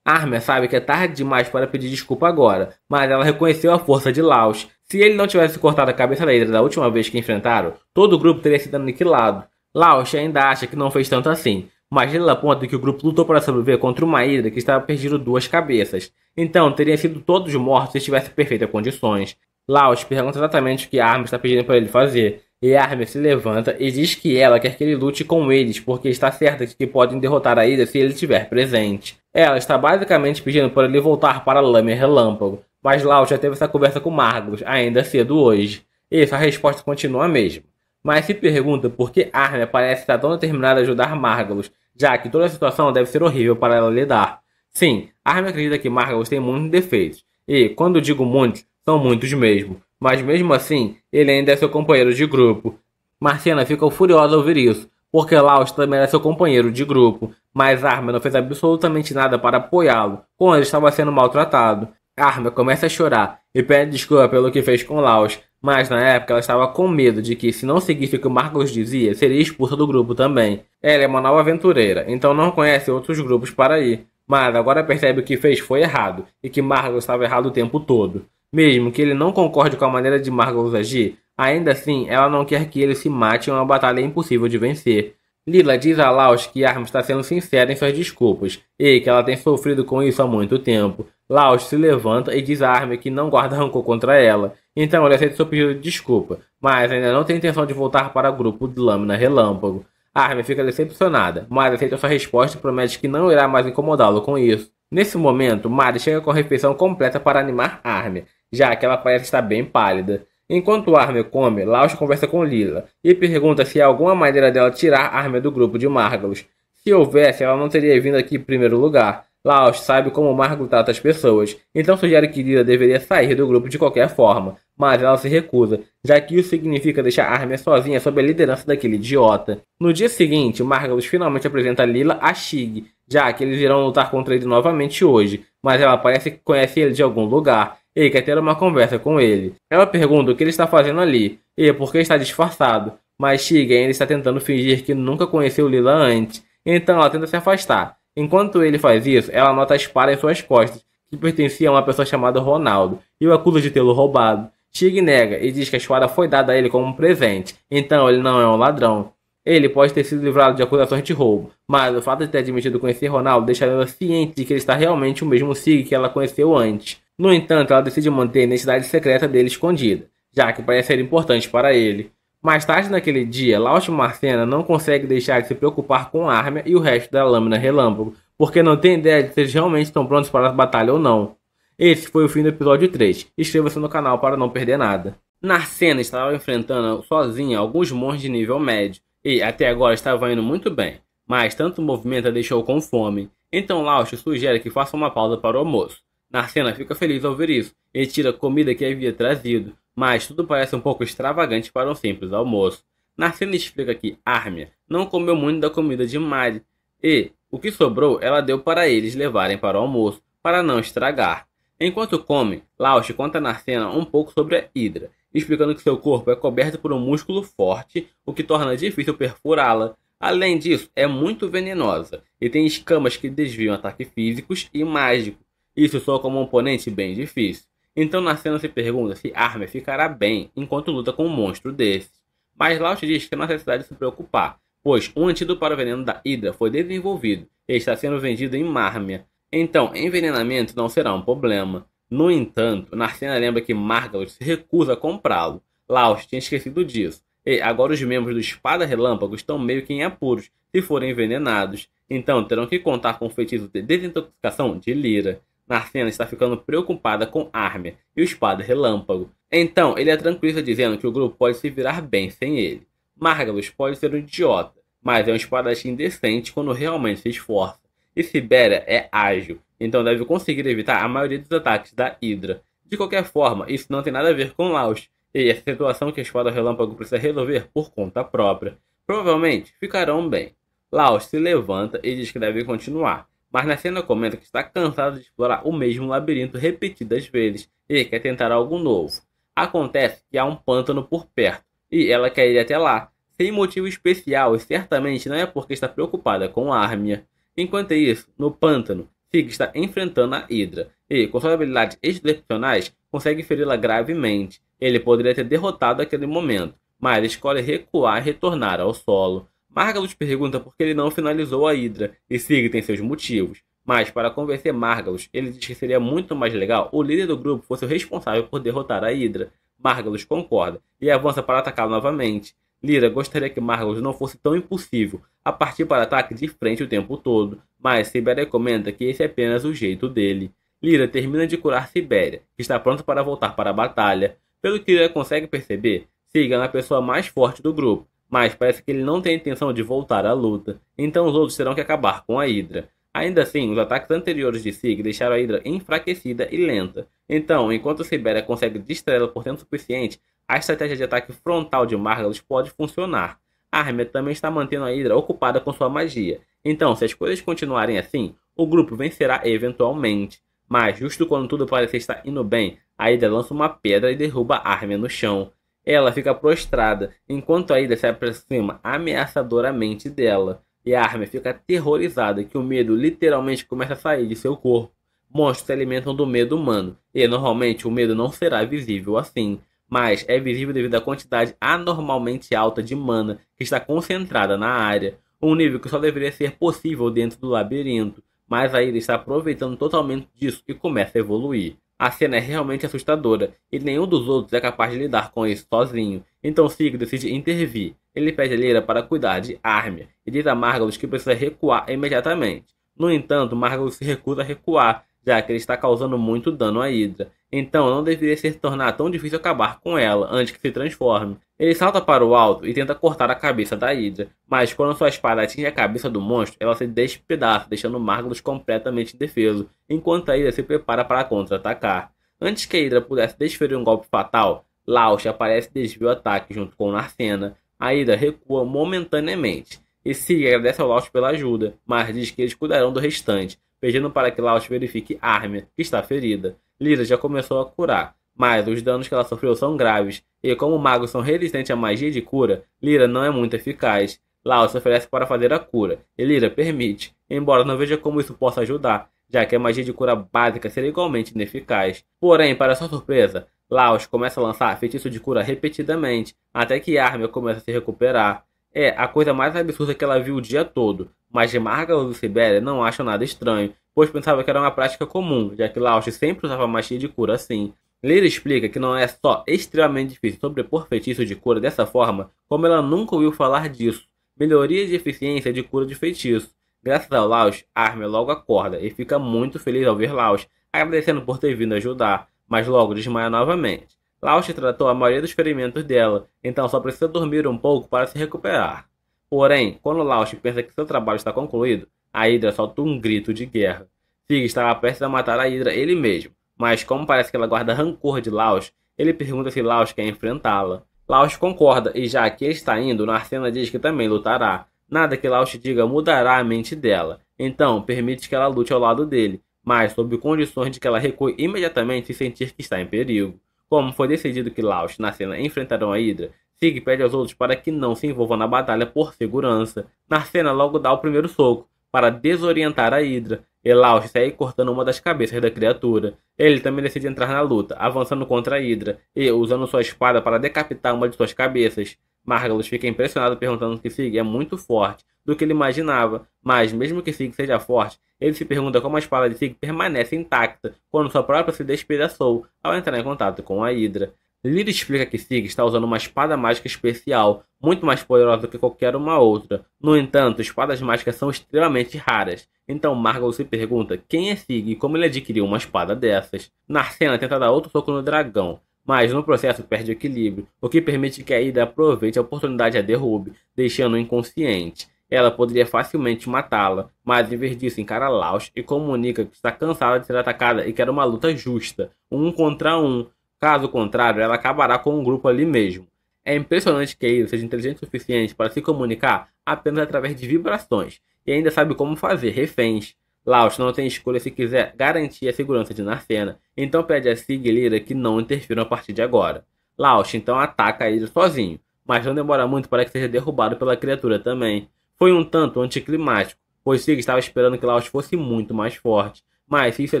Armia sabe que é tarde demais para pedir desculpa agora, mas ela reconheceu a força de Laos. Se ele não tivesse cortado a cabeça da Hydra da última vez que enfrentaram, todo o grupo teria sido aniquilado. Laos ainda acha que não fez tanto assim, mas ele aponta que o grupo lutou para sobreviver contra uma Hydra que estava perdendo 2 cabeças. Então teriam sido todos mortos se estivesse em perfeitas condições. Laos pergunta exatamente o que Armia está pedindo para ele fazer, e Armia se levanta e diz que ela quer que ele lute com eles, porque está certa de que podem derrotar a Hydra se ele estiver presente. Ela está basicamente pedindo para ele voltar para a Lâmina Relâmpago, mas Laos já teve essa conversa com Margus, ainda cedo hoje, e sua resposta continua a mesma. Mas se pergunta por que Armia parece estar tão determinada a ajudar Margus, já que toda a situação deve ser horrível para ela lidar. Sim, Armia acredita que Margus tem muitos defeitos, e, quando digo muitos, são muitos mesmo. Mas mesmo assim, ele ainda é seu companheiro de grupo. Marciana fica furiosa ao ouvir isso, porque Laos também era seu companheiro de grupo, mas Armia não fez absolutamente nada para apoiá-lo quando ele estava sendo maltratado. Armia começa a chorar e pede desculpa pelo que fez com Laos, mas na época ela estava com medo de que, se não seguisse o que Margus dizia, seria expulsa do grupo também. Ela é uma nova aventureira, então não conhece outros grupos para ir, mas agora percebe que o que fez foi errado e que Margus estava errado o tempo todo. Mesmo que ele não concorde com a maneira de Margus agir, ainda assim ela não quer que ele se mate em uma batalha impossível de vencer. Lila diz a Laos que Armia está sendo sincera em suas desculpas, e que ela tem sofrido com isso há muito tempo. Laos se levanta e diz a Armia que não guarda rancor contra ela, então ele aceita seu pedido de desculpa, mas ainda não tem intenção de voltar para o grupo de Lâmina Relâmpago. Armia fica decepcionada, mas aceita sua resposta e promete que não irá mais incomodá-lo com isso. Nesse momento, Mari chega com a refeição completa para animar Armia, já que ela parece estar bem pálida. Enquanto Armia come, Laos conversa com Lila e pergunta se há alguma maneira dela tirar Armia do grupo de Margus. Se houvesse, ela não teria vindo aqui em primeiro lugar. Laos sabe como Margus trata as pessoas, então sugere que Lila deveria sair do grupo de qualquer forma, mas ela se recusa, já que isso significa deixar Armia sozinha sob a liderança daquele idiota. No dia seguinte, Margus finalmente apresenta Lila a Shig, já que eles irão lutar contra ele novamente hoje, mas ela parece que conhece ele de algum lugar e quer ter uma conversa com ele. Ela pergunta o que ele está fazendo ali e por que está disfarçado, mas Shig ainda está tentando fingir que nunca conheceu Lila antes, então ela tenta se afastar. Enquanto ele faz isso, ela nota a espada em suas costas, que pertencia a uma pessoa chamada Ronaldo, e o acusa de tê-lo roubado. Shig nega e diz que a espada foi dada a ele como um presente, então ele não é um ladrão. Ele pode ter sido livrado de acusações de roubo, mas o fato de ter admitido conhecer Ronaldo deixa ela ciente de que ele está realmente o mesmo Shig que ela conheceu antes. No entanto, ela decide manter a identidade secreta dele escondida, já que parece ser importante para ele. Mais tarde naquele dia, Laos e Marciana não conseguem deixar de se preocupar com Armia e o resto da Lâmina Relâmpago, porque não tem ideia de se eles realmente estão prontos para a batalha ou não. Esse foi o fim do episódio 3. Inscreva-se no canal para não perder nada. Narcena estava enfrentando sozinha alguns monstros de nível médio, e até agora estava indo muito bem, mas tanto movimento a deixou com fome. Então Laos sugere que faça uma pausa para o almoço. Narcena fica feliz ao ver isso, e tira a comida que havia trazido, mas tudo parece um pouco extravagante para um simples almoço. Narcena explica que Armia não comeu muito da comida de Mari, e o que sobrou ela deu para eles levarem para o almoço, para não estragar. Enquanto come, Laos conta a Narcena um pouco sobre a Hydra, explicando que seu corpo é coberto por um músculo forte, o que torna difícil perfurá-la. Além disso, é muito venenosa, e tem escamas que desviam ataques físicos e mágicos. Isso soa como um oponente bem difícil. Então Narcena se pergunta se Armia ficará bem enquanto luta com um monstro desses. Mas Laos diz que não há necessidade de se preocupar, pois um antídoto para o veneno da Hydra foi desenvolvido e está sendo vendido em Marmia. Então envenenamento não será um problema. No entanto, Narcena lembra que Margus se recusa a comprá-lo. Laos tinha esquecido disso, e agora os membros do Espada Relâmpago estão meio que em apuros se forem envenenados. Então terão que contar com o feitiço de desintoxicação de Lyra. Narcena está ficando preocupada com Armia e o Espada Relâmpago. Então ele a tranquiliza dizendo que o grupo pode se virar bem sem ele. Margus pode ser um idiota, mas é um espadachim decente quando realmente se esforça. E Sibéria é ágil, então deve conseguir evitar a maioria dos ataques da Hydra. De qualquer forma, isso não tem nada a ver com Laos, e essa situação que a Espada Relâmpago precisa resolver por conta própria. Provavelmente ficarão bem. Laos se levanta e diz que deve continuar, mas Narcena comenta que está cansado de explorar o mesmo labirinto repetidas vezes e quer tentar algo novo. Acontece que há um pântano por perto, e ela quer ir até lá, sem motivo especial, e certamente não é porque está preocupada com Armia. Enquanto isso, no pântano, Sig está enfrentando a Hydra, e, com suas habilidades excepcionais, consegue feri-la gravemente. Ele poderia ter derrotado aquele momento, mas escolhe recuar e retornar ao solo. Margalus pergunta por que ele não finalizou a Hydra, e Sig tem seus motivos. Mas, para convencer Margalus, ele diz que seria muito mais legal o líder do grupo fosse o responsável por derrotar a Hydra. Margalus concorda e avança para atacá-lo novamente. Lyra gostaria que Margalus não fosse tão impulsivo a partir para ataque de frente o tempo todo, mas Sibéria comenta que esse é apenas o jeito dele. Lyra termina de curar Sibéria, que está pronta para voltar para a batalha. Pelo que Lyra consegue perceber, Siga é a pessoa mais forte do grupo, mas parece que ele não tem intenção de voltar à luta, então os outros terão que acabar com a Hydra. Ainda assim, os ataques anteriores de Sig deixaram a Hydra enfraquecida e lenta. Então, enquanto Sibéria consegue distraí-la por tempo suficiente, a estratégia de ataque frontal de Margalus pode funcionar. Armia também está mantendo a Hydra ocupada com sua magia. Então, se as coisas continuarem assim, o grupo vencerá eventualmente. Mas, justo quando tudo parece estar indo bem, a Hydra lança uma pedra e derruba Armia no chão. Ela fica prostrada, enquanto a Hydra se aproxima ameaçadoramente dela. E a Armia fica aterrorizada que o medo literalmente começa a sair de seu corpo. Monstros se alimentam do medo humano, e normalmente o medo não será visível assim, mas é visível devido à quantidade anormalmente alta de mana que está concentrada na área, um nível que só deveria ser possível dentro do labirinto, mas a Hydra está aproveitando totalmente disso e começa a evoluir. A cena é realmente assustadora, e nenhum dos outros é capaz de lidar com isso sozinho, então Sig decide intervir. Ele pede a Lyra para cuidar de Armia, e diz a Margalus que precisa recuar imediatamente. No entanto, Margalus se recusa a recuar, já que ele está causando muito dano à Hydra. Então não deveria se tornar tão difícil acabar com ela antes que se transforme. Ele salta para o alto e tenta cortar a cabeça da Hydra, mas quando sua espada atinge a cabeça do monstro, ela se despedaça, deixando Margalus completamente indefeso, enquanto a Hydra se prepara para contra-atacar. Antes que a Hydra pudesse desferir um golpe fatal, Laosh aparece e desvia o ataque junto com Narcena. A Hydra recua momentaneamente, e Sig agradece ao Laosh pela ajuda, mas diz que eles cuidarão do restante, pedindo para que Laosh verifique Armia, que está ferida. Lyra já começou a curar, mas os danos que ela sofreu são graves, e como magos são resistentes à magia de cura, Lyra não é muito eficaz. Laosh se oferece para fazer a cura, e Lyra permite, embora não veja como isso possa ajudar, já que a magia de cura básica seria igualmente ineficaz. Porém, para sua surpresa, Laosh começa a lançar feitiço de cura repetidamente, até que Armia começa a se recuperar. É a coisa mais absurda que ela viu o dia todo, mas Margalus e Sibéria não acham nada estranho, pois pensava que era uma prática comum, já que Laosh sempre usava magia de cura assim. Lyra explica que não é só extremamente difícil sobrepor feitiços de cura dessa forma, como ela nunca ouviu falar disso. Melhoria de eficiência de cura de feitiço. Graças ao Laosh, Armia logo acorda e fica muito feliz ao ver Laosh, agradecendo por ter vindo ajudar, mas logo desmaia novamente. Laosh tratou a maioria dos ferimentos dela, então só precisa dormir um pouco para se recuperar. Porém, quando Laosh pensa que seu trabalho está concluído, a Hydra solta um grito de guerra. Sig estava prestes a matar a Hydra ele mesmo, mas como parece que ela guarda rancor de Laosh, ele pergunta se Laosh quer enfrentá-la. Laosh concorda e já que ele está indo, Narcena diz que também lutará. Nada que Laosh diga mudará a mente dela, então permite que ela lute ao lado dele, mas sob condições de que ela recue imediatamente se sentir que está em perigo. Como foi decidido que Laosh e Narcena enfrentarão a Hydra, Sig pede aos outros para que não se envolvam na batalha por segurança. Narcena logo dá o primeiro soco, para desorientar a Hydra, e Laosh sai cortando uma das cabeças da criatura. Ele também decide entrar na luta, avançando contra a Hydra, e usando sua espada para decapitar uma de suas cabeças. Margalus fica impressionado perguntando que Sig é muito forte do que ele imaginava, mas mesmo que Sig seja forte, ele se pergunta como a espada de Sig permanece intacta quando sua própria se despedaçou ao entrar em contato com a Hydra. Lyra explica que Sig está usando uma espada mágica especial, muito mais poderosa do que qualquer uma outra. No entanto, espadas mágicas são extremamente raras, então Margalus se pergunta quem é Sig e como ele adquiriu uma espada dessas. Narcena tenta dar outro soco no dragão, mas no processo perde o equilíbrio, o que permite que a Hydra aproveite a oportunidade e a derrube, deixando-o inconsciente. Ela poderia facilmente matá-la, mas em vez disso encara Laosh e comunica que está cansada de ser atacada e quer uma luta justa, um contra um. Caso contrário, ela acabará com um grupo ali mesmo. É impressionante que a Hydra seja inteligente o suficiente para se comunicar apenas através de vibrações, e ainda sabe como fazer reféns. Laos não tem escolha se quiser garantir a segurança de Narcena, então pede a Sig e Lyra que não interfiram a partir de agora. Laos então ataca a Hydra sozinho, mas não demora muito para que seja derrubado pela criatura também. Foi um tanto anticlimático, pois Sig estava esperando que Laos fosse muito mais forte, mas se isso é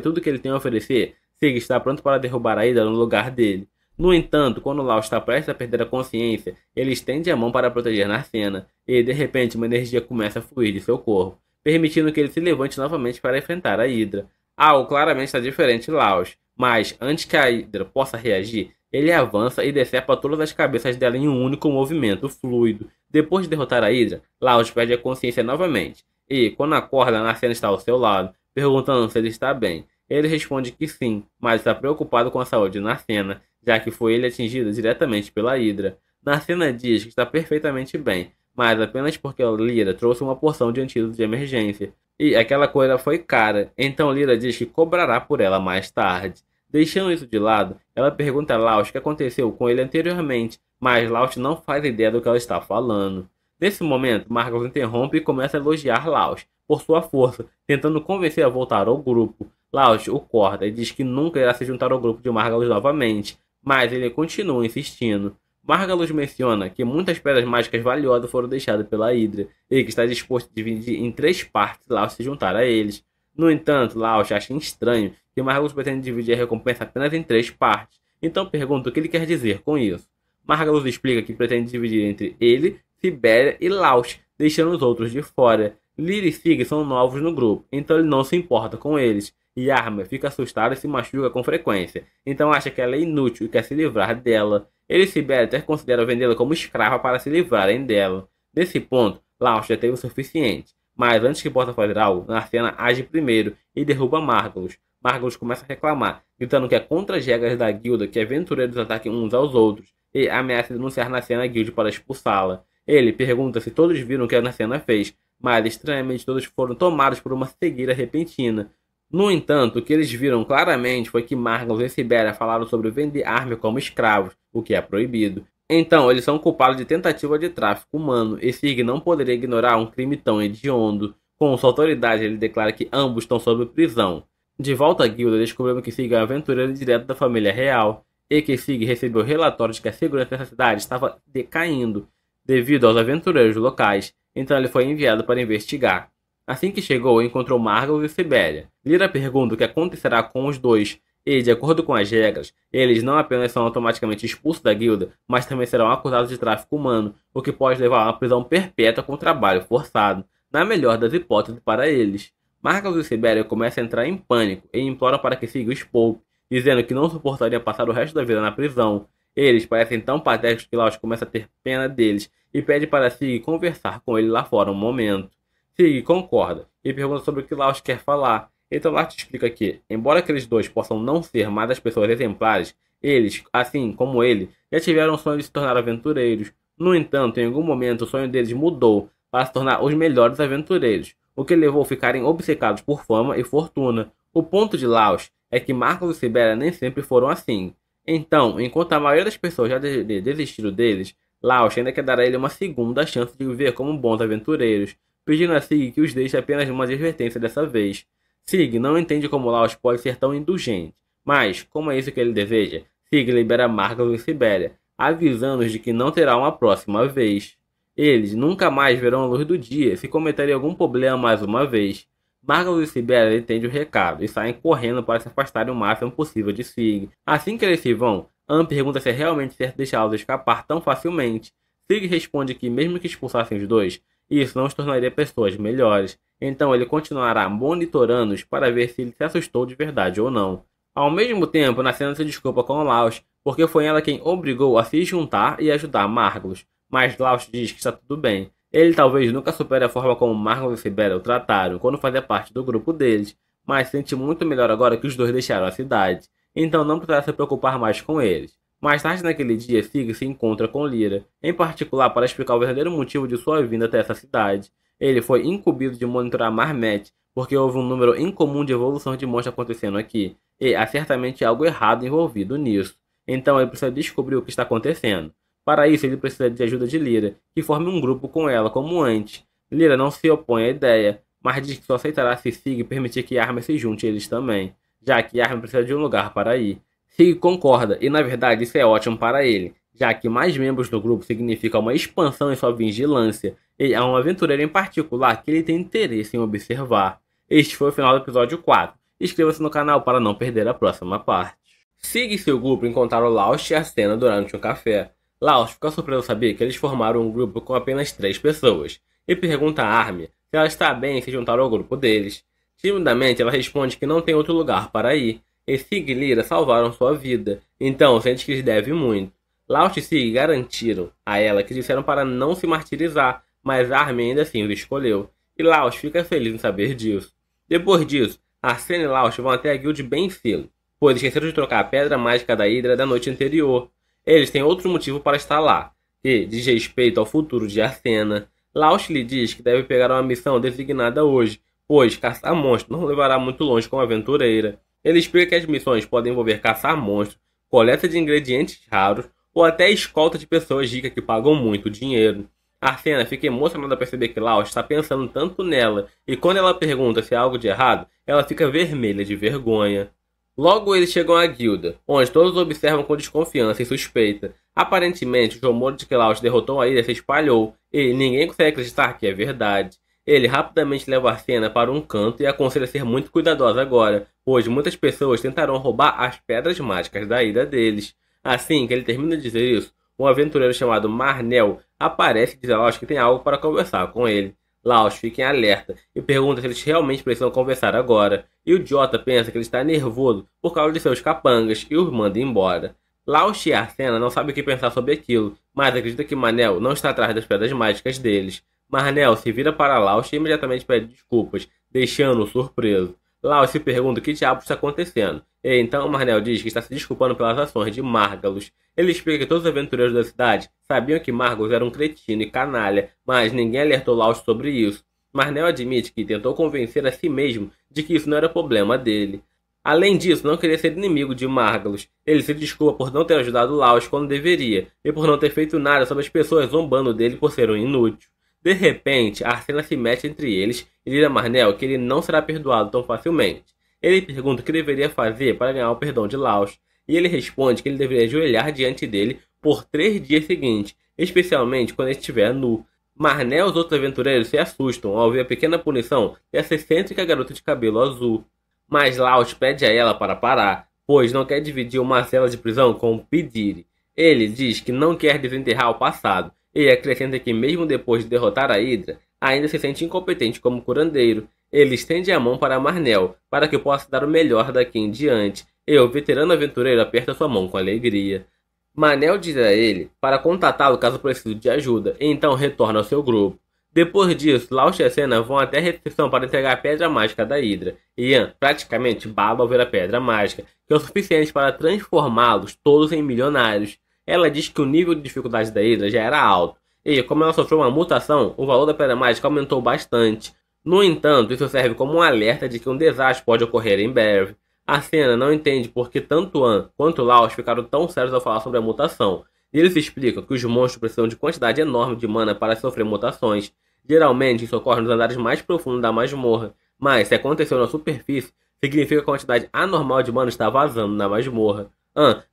tudo que ele tem a oferecer, Sig está pronto para derrubar a Hydra no lugar dele. No entanto, quando Laos está prestes a perder a consciência, ele estende a mão para proteger Narcena, e de repente uma energia começa a fluir de seu corpo, permitindo que ele se levante novamente para enfrentar a Hydra. Algo claramente está diferente em Laos, mas antes que a Hydra possa reagir, ele avança e decepa todas as cabeças dela em um único movimento fluido. Depois de derrotar a Hydra, Laos perde a consciência novamente, e quando acorda, Narcena está ao seu lado, perguntando se ele está bem. Ele responde que sim, mas está preocupado com a saúde de Narcena, já que foi ele atingido diretamente pela Hydra. Narcena diz que está perfeitamente bem, mas apenas porque Lyra trouxe uma porção de antídoto de emergência. E aquela coisa foi cara, então Lyra diz que cobrará por ela mais tarde. Deixando isso de lado, ela pergunta a Laos o que aconteceu com ele anteriormente, mas Laos não faz ideia do que ela está falando. Nesse momento, Margus interrompe e começa a elogiar Laos por sua força, tentando convencer a voltar ao grupo. Laos o corta e diz que nunca irá se juntar ao grupo de Margalus novamente, mas ele continua insistindo. Margalus menciona que muitas pedras mágicas valiosas foram deixadas pela Hydra e que está disposto a dividir em 3 partes Laos se juntar a eles. No entanto, Laos acha estranho que Margalus pretende dividir a recompensa apenas em 3 partes, então pergunta o que ele quer dizer com isso. Margalus explica que pretende dividir entre ele, Sibéria e Laos, deixando os outros de fora. Lyra e Sig são novos no grupo, então ele não se importa com eles. E Arma fica assustada e se machuca com frequência, então acha que ela é inútil e quer se livrar dela. Ele e Sibéria até consideram vendê-la como escrava para se livrarem dela. Nesse ponto, Laos já teve o suficiente, mas antes que possa fazer algo, Narcena age primeiro e derruba Margalus. Margalus começa a reclamar, gritando que é contra as regras da guilda que aventureiros ataquem uns aos outros, e ameaça denunciar Narcena à guilda para expulsá-la. Ele pergunta se todos viram o que a Narcena fez, mas estranhamente todos foram tomados por uma cegueira repentina. No entanto, o que eles viram claramente foi que Margalus e Sibéria falaram sobre vender armas como escravos, o que é proibido. Então, eles são culpados de tentativa de tráfico humano, e Sig não poderia ignorar um crime tão hediondo. Com sua autoridade, ele declara que ambos estão sob prisão. De volta à guilda, descobrimos que Sig é um aventureiro direto da família real, e que Sig recebeu relatórios de que a segurança dessa cidade estava decaindo, devido aos aventureiros locais, então ele foi enviado para investigar. Assim que chegou, encontrou Margalus e Sibéria. Lyra pergunta o que acontecerá com os dois, e, de acordo com as regras, eles não apenas são automaticamente expulsos da guilda, mas também serão acusados de tráfico humano, o que pode levar a uma prisão perpétua com trabalho forçado, na melhor das hipóteses para eles. Margalus e Sibéria começam a entrar em pânico e imploram para que Sig os poupe, dizendo que não suportariam passar o resto da vida na prisão. Eles parecem tão patéticos que Laos começa a ter pena deles e pede para Sig conversar com ele lá fora um momento. Sig concorda e pergunta sobre o que Laos quer falar. Então Laos explica que, embora aqueles dois possam não ser mais as pessoas exemplares, eles, assim como ele, já tiveram o sonho de se tornar aventureiros. No entanto, em algum momento o sonho deles mudou para se tornar os melhores aventureiros, o que levou a ficarem obcecados por fama e fortuna. O ponto de Laos é que Margalus e Sibéria nem sempre foram assim. Então, enquanto a maioria das pessoas já desistiram deles, Laos ainda quer dar a ele uma segunda chance de viver como bons aventureiros, pedindo a Sig que os deixe apenas uma advertência dessa vez. Sig não entende como Laos pode ser tão indulgente, mas, como é isso que ele deseja, Sig libera Margalus e Sibéria, avisando-os de que não terá uma próxima vez. Eles nunca mais verão a luz do dia se cometerem algum problema mais uma vez. Margalus e Sibéria entendem o recado e saem correndo para se afastarem o máximo possível de Sig. Assim que eles se vão, Anne pergunta se é realmente certo deixá-los escapar tão facilmente. Sig responde que mesmo que expulsassem os dois, isso não os tornaria pessoas melhores. Então ele continuará monitorando-os para ver se ele se assustou de verdade ou não. Ao mesmo tempo, Narcena se desculpa com Laos, porque foi ela quem obrigou a se juntar e ajudar Margalus. Mas Laos diz que está tudo bem. Ele talvez nunca supere a forma como Margalus e Sibéria o trataram quando fazia parte do grupo deles, mas sente muito melhor agora que os dois deixaram a cidade, então não precisará se preocupar mais com eles. Mais tarde naquele dia, Sig se encontra com Lyra, em particular para explicar o verdadeiro motivo de sua vinda até essa cidade. Ele foi incumbido de monitorar Marmet, porque houve um número incomum de evolução de monstros acontecendo aqui, e há certamente algo errado envolvido nisso. Então ele precisa descobrir o que está acontecendo. Para isso, ele precisa de ajuda de Lyra, que forme um grupo com ela como antes. Lyra não se opõe à ideia, mas diz que só aceitará se Sig permitir que Armin se junte a eles também, já que Armin precisa de um lugar para ir. Sig concorda, e na verdade isso é ótimo para ele, já que mais membros do grupo significa uma expansão em sua vigilância, e há um aventureiro em particular que ele tem interesse em observar. Este foi o final do episódio 4. Inscreva-se no canal para não perder a próxima parte. Sig e seu grupo encontraram Laust e Arsena durante um café. Laust fica surpreso ao saber que eles formaram um grupo com apenas 3 pessoas, e pergunta a Armin se ela está bem em se juntar ao grupo deles. Timidamente ela responde que não tem outro lugar para ir, e Sig e Lyra salvaram sua vida, então sente que lhes deve muito. Laust e Sig garantiram a ela que disseram para não se martirizar, mas Armin ainda assim os escolheu, e Laust fica feliz em saber disso. Depois disso, Arsena e Laust vão até a guild bem cedo, pois esqueceram de trocar a pedra mágica da Hydra da noite anterior. Eles têm outro motivo para estar lá, que diz respeito ao futuro de Arsena. Laust lhe diz que deve pegar uma missão designada hoje, pois caçar monstros não levará muito longe como aventureira. Ele explica que as missões podem envolver caçar monstros, coleta de ingredientes raros ou até escolta de pessoas ricas que pagam muito dinheiro. Arsena fica emocionada ao perceber que Laust está pensando tanto nela, e quando ela pergunta se há algo de errado, ela fica vermelha de vergonha. Logo eles chegam à guilda, onde todos observam com desconfiança e suspeita. Aparentemente, o rumor de que Laust derrotou a ilha se espalhou, e ninguém consegue acreditar que é verdade. Ele rapidamente leva Arsena para um canto e aconselha a ser muito cuidadosa agora, pois muitas pessoas tentarão roubar as pedras mágicas da ilha deles. Assim que ele termina de dizer isso, um aventureiro chamado Marnel aparece e diz a Laust que tem algo para conversar com ele. Laust fica em alerta e pergunta se eles realmente precisam conversar agora, e o Jota pensa que ele está nervoso por causa de seus capangas e o manda embora. Laust e Arsena não sabem o que pensar sobre aquilo, mas acredita que Manel não está atrás das pedras mágicas deles. Marnel se vira para Laust e imediatamente pede desculpas, deixando-o surpreso. Laust se pergunta o que diabos está acontecendo, e então Marnel diz que está se desculpando pelas ações de Margalus. Ele explica que todos os aventureiros da cidade sabiam que Margalus era um cretino e canalha, mas ninguém alertou Laust sobre isso. Marnel admite que tentou convencer a si mesmo de que isso não era problema dele. Além disso, não queria ser inimigo de Margalus. Ele se desculpa por não ter ajudado Laust quando deveria, e por não ter feito nada sobre as pessoas zombando dele por ser um inútil. De repente, Arsena se mete entre eles e diz a Marnel que ele não será perdoado tão facilmente. Ele pergunta o que deveria fazer para ganhar o perdão de Laust, e ele responde que ele deveria ajoelhar diante dele por 3 dias seguintes, especialmente quando ele estiver nu. Marnel e os outros aventureiros se assustam ao ver a pequena punição dessa excêntrica garota de cabelo azul. Mas Laust pede a ela para parar, pois não quer dividir uma cela de prisão com Pidiri. Ele diz que não quer desenterrar o passado, e acrescenta que mesmo depois de derrotar a Hydra, ainda se sente incompetente como curandeiro. Ele estende a mão para Marnel, para que possa dar o melhor daqui em diante, e o veterano aventureiro aperta sua mão com alegria. Manel diz a ele para contatá-lo caso precise de ajuda, e então retorna ao seu grupo. Depois disso, Laust e Arsena vão até a recepção para entregar a pedra mágica da Hydra, e Ian praticamente baba ao ver a pedra mágica, que é o suficiente para transformá-los todos em milionários. Ela diz que o nível de dificuldade da Hydra já era alto, e como ela sofreu uma mutação, o valor da pedra mágica aumentou bastante. No entanto, isso serve como um alerta de que um desastre pode ocorrer em breve. Arsena não entende por que tanto An quanto Laust ficaram tão sérios ao falar sobre a mutação, e eles explicam que os monstros precisam de quantidade enorme de mana para sofrer mutações. Geralmente isso ocorre nos andares mais profundos da masmorra, mas se aconteceu na superfície, significa que a quantidade anormal de mana está vazando na masmorra.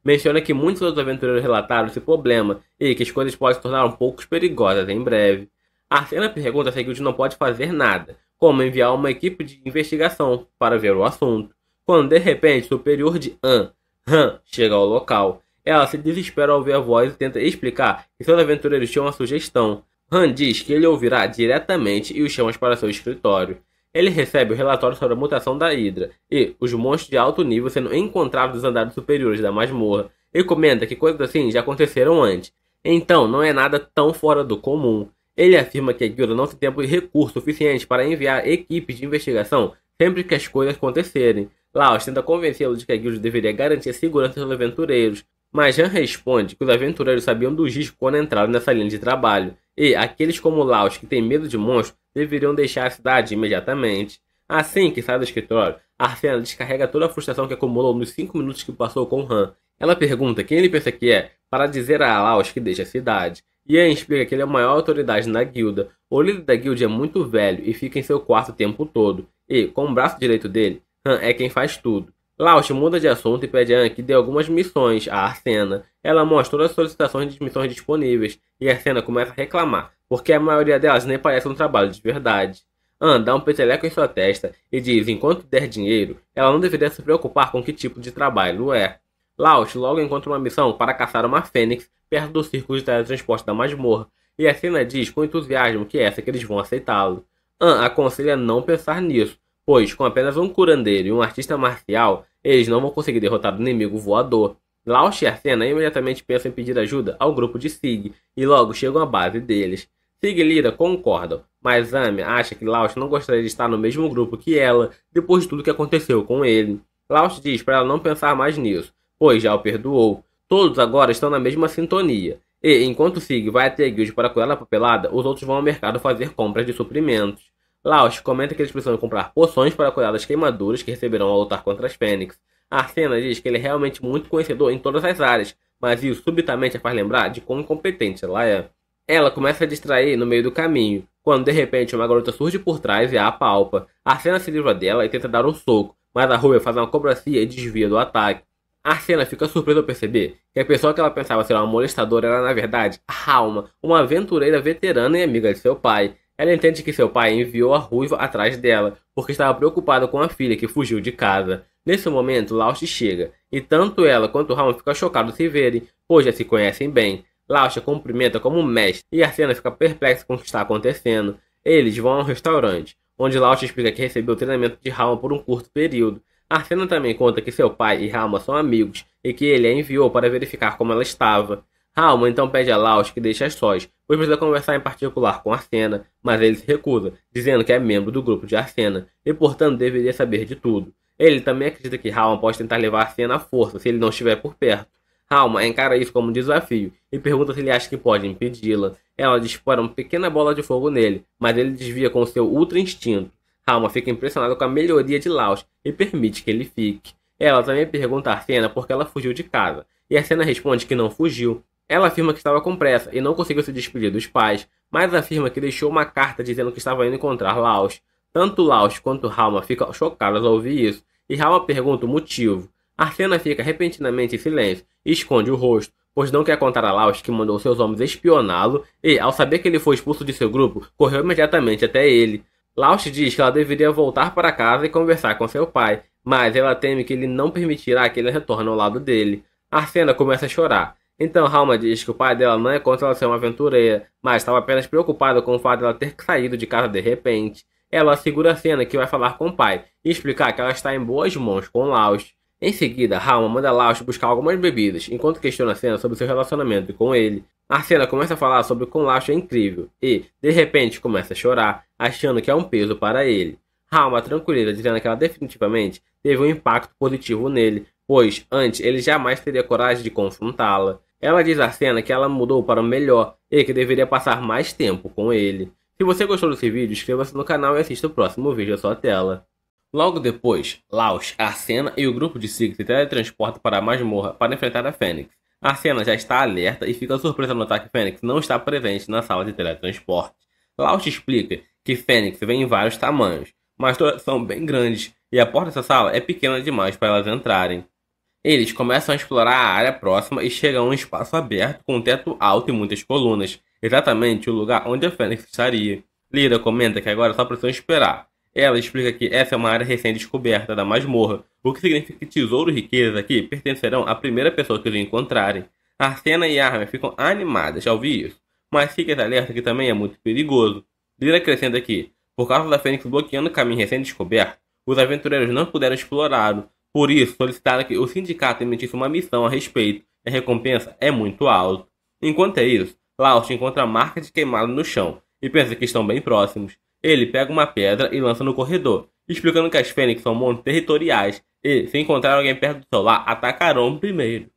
Menciona que muitos outros aventureiros relataram esse problema e que as coisas podem se tornar um pouco perigosas em breve. Arsena pergunta se a guild não pode fazer nada, como enviar uma equipe de investigação para ver o assunto, quando de repente o superior de Han chega ao local. Ela se desespera ao ouvir a voz e tenta explicar que seus aventureiros tinham uma sugestão. Han diz que ele ouvirá diretamente e os chama para seu escritório. Ele recebe o relatório sobre a mutação da Hydra e os monstros de alto nível sendo encontrados nos andares superiores da masmorra, e comenta que coisas assim já aconteceram antes, então não é nada tão fora do comum. Ele afirma que a guilda não tem tempo e recurso suficiente para enviar equipes de investigação sempre que as coisas acontecerem. Laust tenta convencê-lo de que a guilda deveria garantir a segurança dos aventureiros, mas Han responde que os aventureiros sabiam dos riscos quando entraram nessa linha de trabalho, e aqueles como Laust que têm medo de monstros deveriam deixar a cidade imediatamente. Assim que sai do escritório, Arsena descarrega toda a frustração que acumulou nos 5 minutos que passou com Han. Ela pergunta quem ele pensa que é para dizer a Laust que deixa a cidade, Ian explica que ele é a maior autoridade na guilda. O líder da guilda é muito velho e fica em seu quarto o tempo todo. E, com o braço direito dele, Han é quem faz tudo. Laosh muda de assunto e pede a Anne que dê algumas missões a Arsena. Ela mostra todas as solicitações de missões disponíveis e Arsena começa a reclamar, porque a maioria delas nem parece um trabalho de verdade. Anne dá um peteleco em sua testa e diz que enquanto der dinheiro, ela não deveria se preocupar com que tipo de trabalho é. Laosh logo encontra uma missão para caçar uma fênix perto do círculo de teletransporte da masmorra, e Arsena diz com entusiasmo que é essa que eles vão aceitá-lo. Anne aconselha não pensar nisso, pois com apenas um curandeiro e um artista marcial, eles não vão conseguir derrotar o inimigo voador. Laosh e Arsena imediatamente pensam em pedir ajuda ao grupo de Sig, e logo chegam à base deles. Sig e Lyra concordam, mas Amy acha que Laosh não gostaria de estar no mesmo grupo que ela, depois de tudo que aconteceu com ele. Laosh diz para ela não pensar mais nisso, pois já o perdoou. Todos agora estão na mesma sintonia, e enquanto Sig vai até a guild para curar a papelada, os outros vão ao mercado fazer compras de suprimentos. Laosh comenta que eles precisam comprar poções para curar das queimaduras que receberão ao lutar contra as Fênix. Arsena diz que ele é realmente muito conhecedor em todas as áreas, mas isso subitamente a faz lembrar de quão incompetente ela é. Ela começa a distrair no meio do caminho, quando de repente uma garota surge por trás e a apalpa. Arsena se livra dela e tenta dar um soco, mas a Ruia faz uma cobracia e desvia do ataque. Arsena fica surpresa ao perceber que a pessoa que ela pensava ser uma molestadora era na verdade a Alma, uma aventureira veterana e amiga de seu pai. Ela entende que seu pai enviou a Ruiva atrás dela, porque estava preocupado com a filha que fugiu de casa. Nesse momento, Laosh chega, e tanto ela quanto Rauma ficam chocados de se verem, pois já se conhecem bem. Laosh a cumprimenta como mestre, e Arsena fica perplexa com o que está acontecendo. Eles vão a um restaurante, onde Laosh explica que recebeu o treinamento de Rauma por um curto período. Arsena também conta que seu pai e Rauma são amigos, e que ele a enviou para verificar como ela estava. Rauma então pede a Laosh que deixe as sós, pois precisa conversar em particular com Arsena, mas ele se recusa, dizendo que é membro do grupo de Arsena, e portanto deveria saber de tudo. Ele também acredita que Rauma pode tentar levar Arsena à força se ele não estiver por perto. Rauma encara isso como um desafio, e pergunta se ele acha que pode impedi-la. Ela dispara uma pequena bola de fogo nele, mas ele desvia com seu ultra instinto. Rauma fica impressionado com a melhoria de Laosh, e permite que ele fique. Ela também pergunta a Arsena por que ela fugiu de casa, e Arsena responde que não fugiu. Ela afirma que estava com pressa e não conseguiu se despedir dos pais, mas afirma que deixou uma carta dizendo que estava indo encontrar Laosh. Tanto Laosh quanto Rauma ficam chocados ao ouvir isso, e Rauma pergunta o motivo. Arsena fica repentinamente em silêncio e esconde o rosto, pois não quer contar a Laosh que mandou seus homens espioná-lo e, ao saber que ele foi expulso de seu grupo, correu imediatamente até ele. Laosh diz que ela deveria voltar para casa e conversar com seu pai, mas ela teme que ele não permitirá que ele retorne ao lado dele. Arsena começa a chorar. Então Rauma diz que o pai dela não é contra ela ser uma aventureira, mas estava apenas preocupado com o fato de ela ter saído de casa de repente. Ela assegura a Arsena que vai falar com o pai e explicar que ela está em boas mãos com Laosh. Em seguida, Rauma manda Laosh buscar algumas bebidas, enquanto questiona Arsena sobre seu relacionamento com ele. Arsena começa a falar sobre como Laosh é incrível e, de repente, começa a chorar, achando que é um peso para ele. Rauma tranquiliza, dizendo que ela definitivamente teve um impacto positivo nele, pois antes ele jamais teria coragem de confrontá-la. Ela diz a Arsena que ela mudou para o melhor e que deveria passar mais tempo com ele. Se você gostou desse vídeo, inscreva-se no canal e assista o próximo vídeo à sua tela. Logo depois, Laosh, Arsena e o grupo de Sig se teletransportam para a masmorra para enfrentar a Fênix. Arsena já está alerta e fica surpresa ao notar que Fênix não está presente na sala de teletransporte. Laosh explica que Fênix vem em vários tamanhos, mas todas são bem grandes e a porta dessa sala é pequena demais para elas entrarem. Eles começam a explorar a área próxima e chegam a um espaço aberto com um teto alto e muitas colunas, exatamente o lugar onde a Fênix estaria. Lyra comenta que agora só precisam esperar. Ela explica que essa é uma área recém-descoberta da masmorra, o que significa que tesouros e riquezas aqui pertencerão à primeira pessoa que os encontrarem. Arsena e Armin ficam animadas ao ouvir isso, mas fica alerta que também é muito perigoso. Lyra acrescenta que, por causa da Fênix bloqueando o caminho recém-descoberto, os aventureiros não puderam explorá-lo. Por isso, solicitaram que o sindicato emitisse uma missão a respeito, e a recompensa é muito alta. Enquanto é isso, Laosh encontra marcas de queimado no chão, e pensa que estão bem próximos. Ele pega uma pedra e lança no corredor, explicando que as Fênix são monstros territoriais, e, se encontrar alguém perto do seu lar, atacarão primeiro.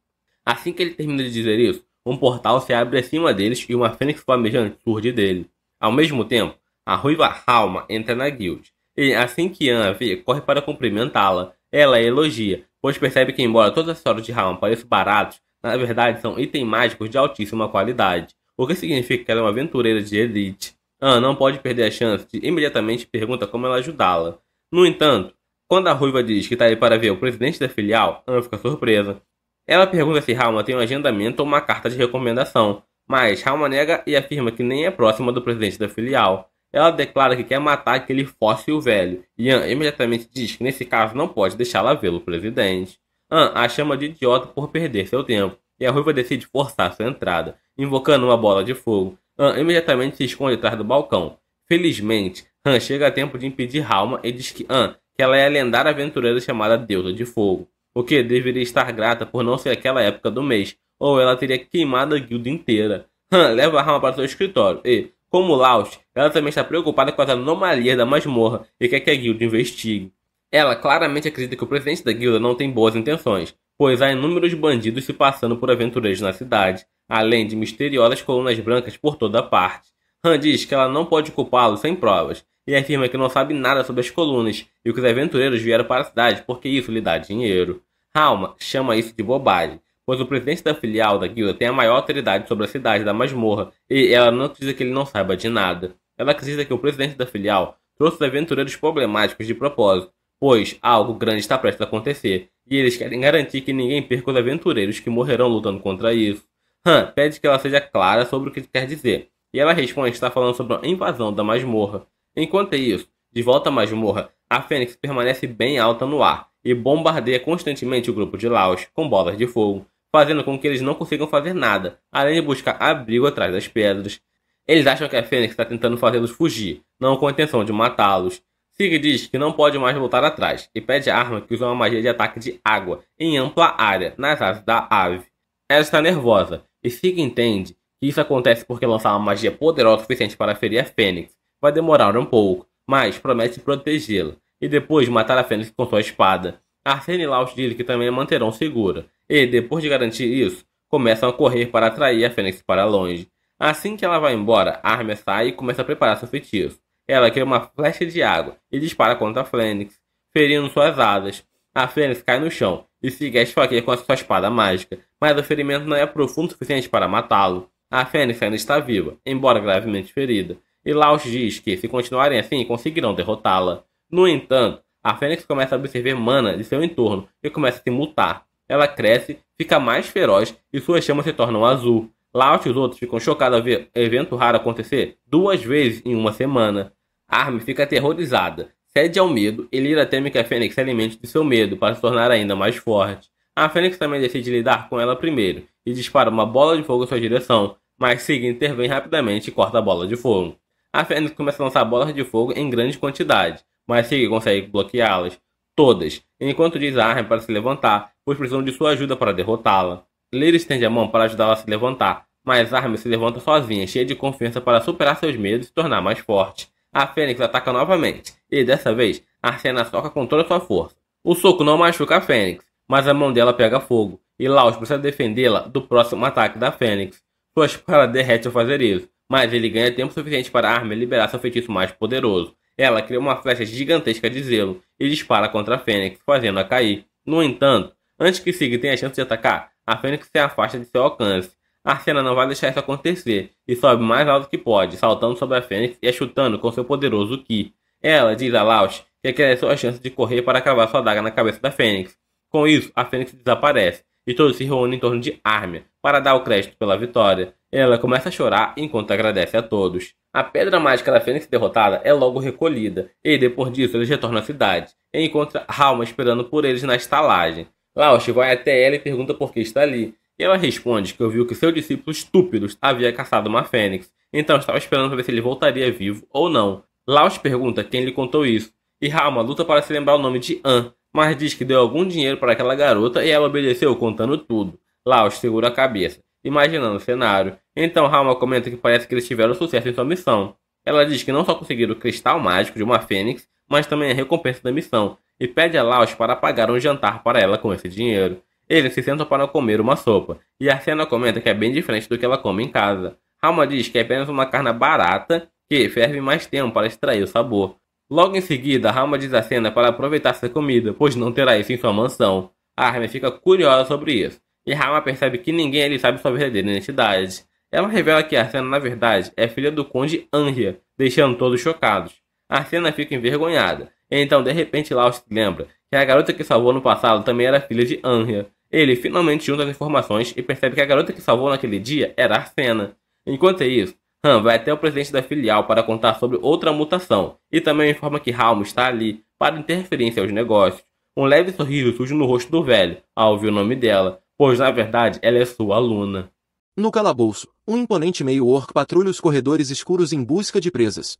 Assim que ele termina de dizer isso, um portal se abre acima deles e uma Fênix flamejante surge dele. Ao mesmo tempo, a ruiva Rauma entra na guild, e assim que Anne a vê, corre para cumprimentá-la. Ela a elogia, pois percebe que embora todos os acessórios de Rauma pareçam baratos, na verdade são itens mágicos de altíssima qualidade. o que significa que ela é uma aventureira de elite. Anne não pode perder a chance e imediatamente pergunta como ela ajudá-la. No entanto, quando a Ruiva diz que está aí para ver o presidente da filial, Anne fica surpresa. Ela pergunta se Halma tem um agendamento ou uma carta de recomendação, mas Halma nega e afirma que nem é próxima do presidente da filial. Ela declara que quer matar aquele fóssil velho, e Anne imediatamente diz que nesse caso não pode deixá-la vê-lo presidente. Anne a chama de idiota por perder seu tempo, e a Ruiva decide forçar sua entrada, invocando uma bola de fogo. Anne imediatamente se esconde atrás do balcão. Felizmente, Han chega a tempo de impedir Halma e diz que Anne que ela é a lendária aventureira chamada Deusa de Fogo, o que deveria estar grata por não ser aquela época do mês, ou ela teria queimado a guilda inteira. Han leva a Halma para seu escritório e, como Laos, ela também está preocupada com as anomalias da masmorra e quer que a guilda investigue. Ela claramente acredita que o presidente da guilda não tem boas intenções, pois há inúmeros bandidos se passando por aventureiros na cidade, além de misteriosas colunas brancas por toda parte. Han diz que ela não pode culpá-lo sem provas, e afirma que não sabe nada sobre as colunas e que os aventureiros vieram para a cidade porque isso lhe dá dinheiro. Halma chama isso de bobagem, pois o presidente da filial da guilda tem a maior autoridade sobre a cidade da masmorra e ela não acredita que ele não saiba de nada. Ela acredita que o presidente da filial trouxe os aventureiros problemáticos de propósito, pois algo grande está prestes a acontecer e eles querem garantir que ninguém perca os aventureiros que morrerão lutando contra isso. Han pede que ela seja clara sobre o que quer dizer, e ela responde que está falando sobre a invasão da masmorra. Enquanto isso, de volta à masmorra, a Fênix permanece bem alta no ar e bombardeia constantemente o grupo de Laos com bolas de fogo, fazendo com que eles não consigam fazer nada, além de buscar abrigo atrás das pedras. Eles acham que a Fênix está tentando fazê-los fugir, não com a intenção de matá-los. Sig diz que não pode mais voltar atrás e pede a arma que usa uma magia de ataque de água em ampla área nas asas da ave. Ela está nervosa e Sig entende que isso acontece porque lançar uma magia poderosa o suficiente para ferir a Fênix vai demorar um pouco, mas promete protegê-la e depois matar a Fênix com sua espada. Arsene e Laos dizem que também a manterão segura, e depois de garantir isso, começam a correr para atrair a Fênix para longe. Assim que ela vai embora, a Armia sai e começa a preparar seu feitiço. Ela cria uma flecha de água e dispara contra a Fênix, ferindo suas asas. A Fênix cai no chão e Sig a esfaqueia com a sua espada mágica, mas o ferimento não é profundo o suficiente para matá-lo. A Fênix ainda está viva, embora gravemente ferida, e Laos diz que, se continuarem assim, conseguirão derrotá-la. No entanto, a Fênix começa a absorver mana de seu entorno e começa a se mutar. Ela cresce, fica mais feroz e suas chamas se tornam azul. Laos e os outros ficam chocados ao ver o evento raro acontecer 2 vezes em uma semana. Armin fica aterrorizada, cede ao medo e Lyra teme que a Fênix se alimente de seu medo para se tornar ainda mais forte. A Fênix também decide lidar com ela primeiro e dispara uma bola de fogo em sua direção, mas Sig intervém rapidamente e corta a bola de fogo. A Fênix começa a lançar bolas de fogo em grande quantidade, mas Sig consegue bloqueá-las, todas, enquanto diz a Armin para se levantar, pois precisam de sua ajuda para derrotá-la. Lyra estende a mão para ajudá-la a se levantar, mas Armin se levanta sozinha, cheia de confiança para superar seus medos e se tornar mais forte. A Fênix ataca novamente, e dessa vez, Arsena soca com toda sua força. O soco não machuca a Fênix, mas a mão dela pega fogo, e Laos precisa defendê-la do próximo ataque da Fênix. Sua espada derrete ao fazer isso, mas ele ganha tempo suficiente para Armin liberar seu feitiço mais poderoso. Ela cria uma flecha gigantesca de zelo e dispara contra a Fênix, fazendo-a cair. No entanto, antes que Sig tenha a chance de atacar, a Fênix se afasta de seu alcance. Arsena não vai deixar isso acontecer e sobe mais alto que pode, saltando sobre a Fênix e a chutando com seu poderoso Ki. Ela diz a Laos que aquela é sua chance de correr para cravar sua adaga na cabeça da Fênix. Com isso, a Fênix desaparece e todos se reúnem em torno de Armin para dar o crédito pela vitória. Ela começa a chorar enquanto agradece a todos. A pedra mágica da Fênix derrotada é logo recolhida e depois disso eles retornam à cidade e encontram Halma esperando por eles na estalagem. Laos vai até ela e pergunta por que está ali. E ela responde que ouviu que seu discípulo estúpido havia caçado uma Fênix, então estava esperando para ver se ele voltaria vivo ou não. Laos pergunta quem lhe contou isso, e Halma luta para se lembrar o nome de Anne, mas diz que deu algum dinheiro para aquela garota e ela obedeceu contando tudo. Laos segura a cabeça, imaginando o cenário. Então Halma comenta que parece que eles tiveram sucesso em sua missão. Ela diz que não só conseguiram o cristal mágico de uma Fênix, mas também a recompensa da missão, e pede a Laos para pagar um jantar para ela com esse dinheiro. Eles se sentam para comer uma sopa, e Arsena comenta que é bem diferente do que ela come em casa. Halma diz que é apenas uma carne barata que ferve mais tempo para extrair o sabor. Logo em seguida, Halma diz a Arsena para aproveitar essa comida, pois não terá isso em sua mansão. Armin fica curiosa sobre isso, e Halma percebe que ninguém ali sabe sua verdadeira identidade. Ela revela que Arsena, na verdade, é filha do Conde Anria, deixando todos chocados. Arsena fica envergonhada. Então, de repente, Laust lembra que a garota que salvou no passado também era filha de Anria. Ele finalmente junta as informações e percebe que a garota que salvou naquele dia era Arsena. Enquanto isso, Han vai até o presidente da filial para contar sobre outra mutação, e também informa que Halmo está ali para interferir em seus negócios. Um leve sorriso surge no rosto do velho ao ouvir o nome dela, pois na verdade ela é sua aluna. No calabouço, um imponente meio-orc patrulha os corredores escuros em busca de presas.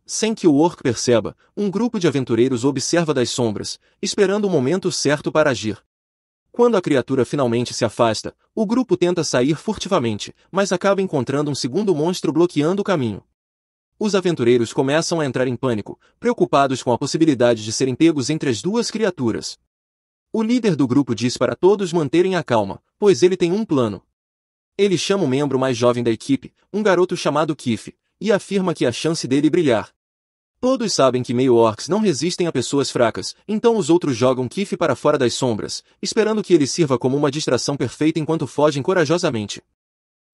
Sem que o orc perceba, um grupo de aventureiros observa das sombras, esperando o momento certo para agir. Quando a criatura finalmente se afasta, o grupo tenta sair furtivamente, mas acaba encontrando um segundo monstro bloqueando o caminho. Os aventureiros começam a entrar em pânico, preocupados com a possibilidade de serem pegos entre as duas criaturas. O líder do grupo diz para todos manterem a calma, pois ele tem um plano. Ele chama o membro mais jovem da equipe, um garoto chamado Kif, e afirma que a chance dele brilhar. Todos sabem que meio-orcs não resistem a pessoas fracas, então os outros jogam Kif para fora das sombras, esperando que ele sirva como uma distração perfeita enquanto fogem corajosamente.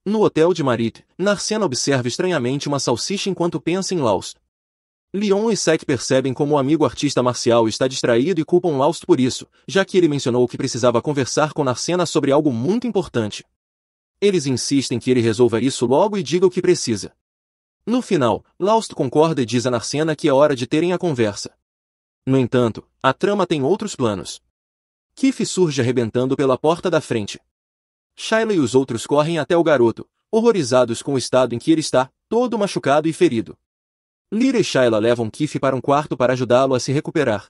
No hotel de Marit, Narcena observa estranhamente uma salsicha enquanto pensa em Laust. Leon e Sek percebem como o amigo artista marcial está distraído e culpam Laust por isso, já que ele mencionou que precisava conversar com Narcena sobre algo muito importante. Eles insistem que ele resolva isso logo e diga o que precisa. No final, Laust concorda e diz a Narcena que é hora de terem a conversa. No entanto, a trama tem outros planos. Kif surge arrebentando pela porta da frente. Shayla e os outros correm até o garoto, horrorizados com o estado em que ele está, todo machucado e ferido. Lyra e Shayla levam Kif para um quarto para ajudá-lo a se recuperar.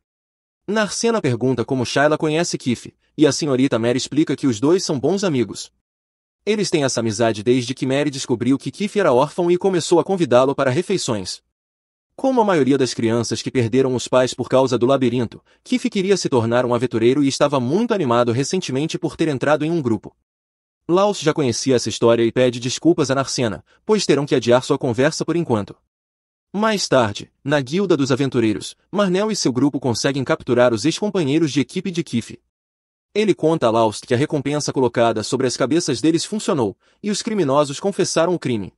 Narcena pergunta como Shayla conhece Kif, e a senhorita Mary explica que os dois são bons amigos. Eles têm essa amizade desde que Mary descobriu que Kif era órfão e começou a convidá-lo para refeições. Como a maioria das crianças que perderam os pais por causa do labirinto, Kif queria se tornar um aventureiro e estava muito animado recentemente por ter entrado em um grupo. Laust já conhecia essa história e pede desculpas a Narcena, pois terão que adiar sua conversa por enquanto. Mais tarde, na Guilda dos Aventureiros, Marnell e seu grupo conseguem capturar os ex-companheiros de equipe de Kif. Ele conta a Laust que a recompensa colocada sobre as cabeças deles funcionou, e os criminosos confessaram o crime.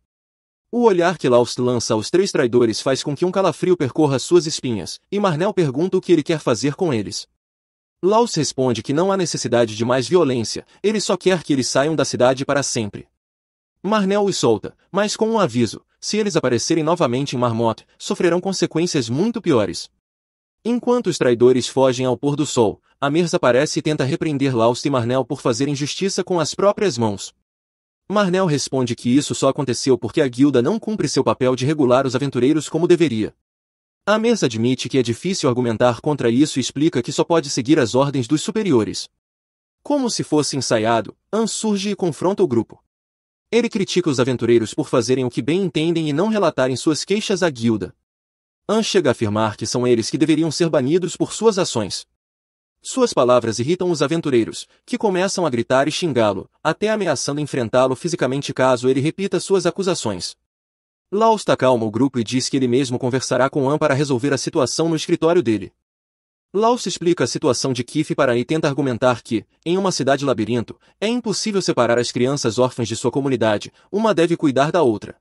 O olhar que Laust lança aos três traidores faz com que um calafrio percorra suas espinhas, e Marnell pergunta o que ele quer fazer com eles. Laust responde que não há necessidade de mais violência, ele só quer que eles saiam da cidade para sempre. Marnell os solta, mas com um aviso: se eles aparecerem novamente em Marmot, sofrerão consequências muito piores. Enquanto os traidores fogem ao pôr do sol, Amers aparece e tenta repreender Laust e Marnell por fazerem justiça com as próprias mãos. Marnell responde que isso só aconteceu porque a guilda não cumpre seu papel de regular os aventureiros como deveria. Amers admite que é difícil argumentar contra isso e explica que só pode seguir as ordens dos superiores. Como se fosse ensaiado, An surge e confronta o grupo. Ele critica os aventureiros por fazerem o que bem entendem e não relatarem suas queixas à guilda. An chega a afirmar que são eles que deveriam ser banidos por suas ações. Suas palavras irritam os aventureiros, que começam a gritar e xingá-lo, até ameaçando enfrentá-lo fisicamente caso ele repita suas acusações. Laust acalma o grupo e diz que ele mesmo conversará com An para resolver a situação no escritório dele. Laust explica a situação de Kif para e tenta argumentar que, em uma cidade labirinto, é impossível separar as crianças órfãs de sua comunidade, uma deve cuidar da outra.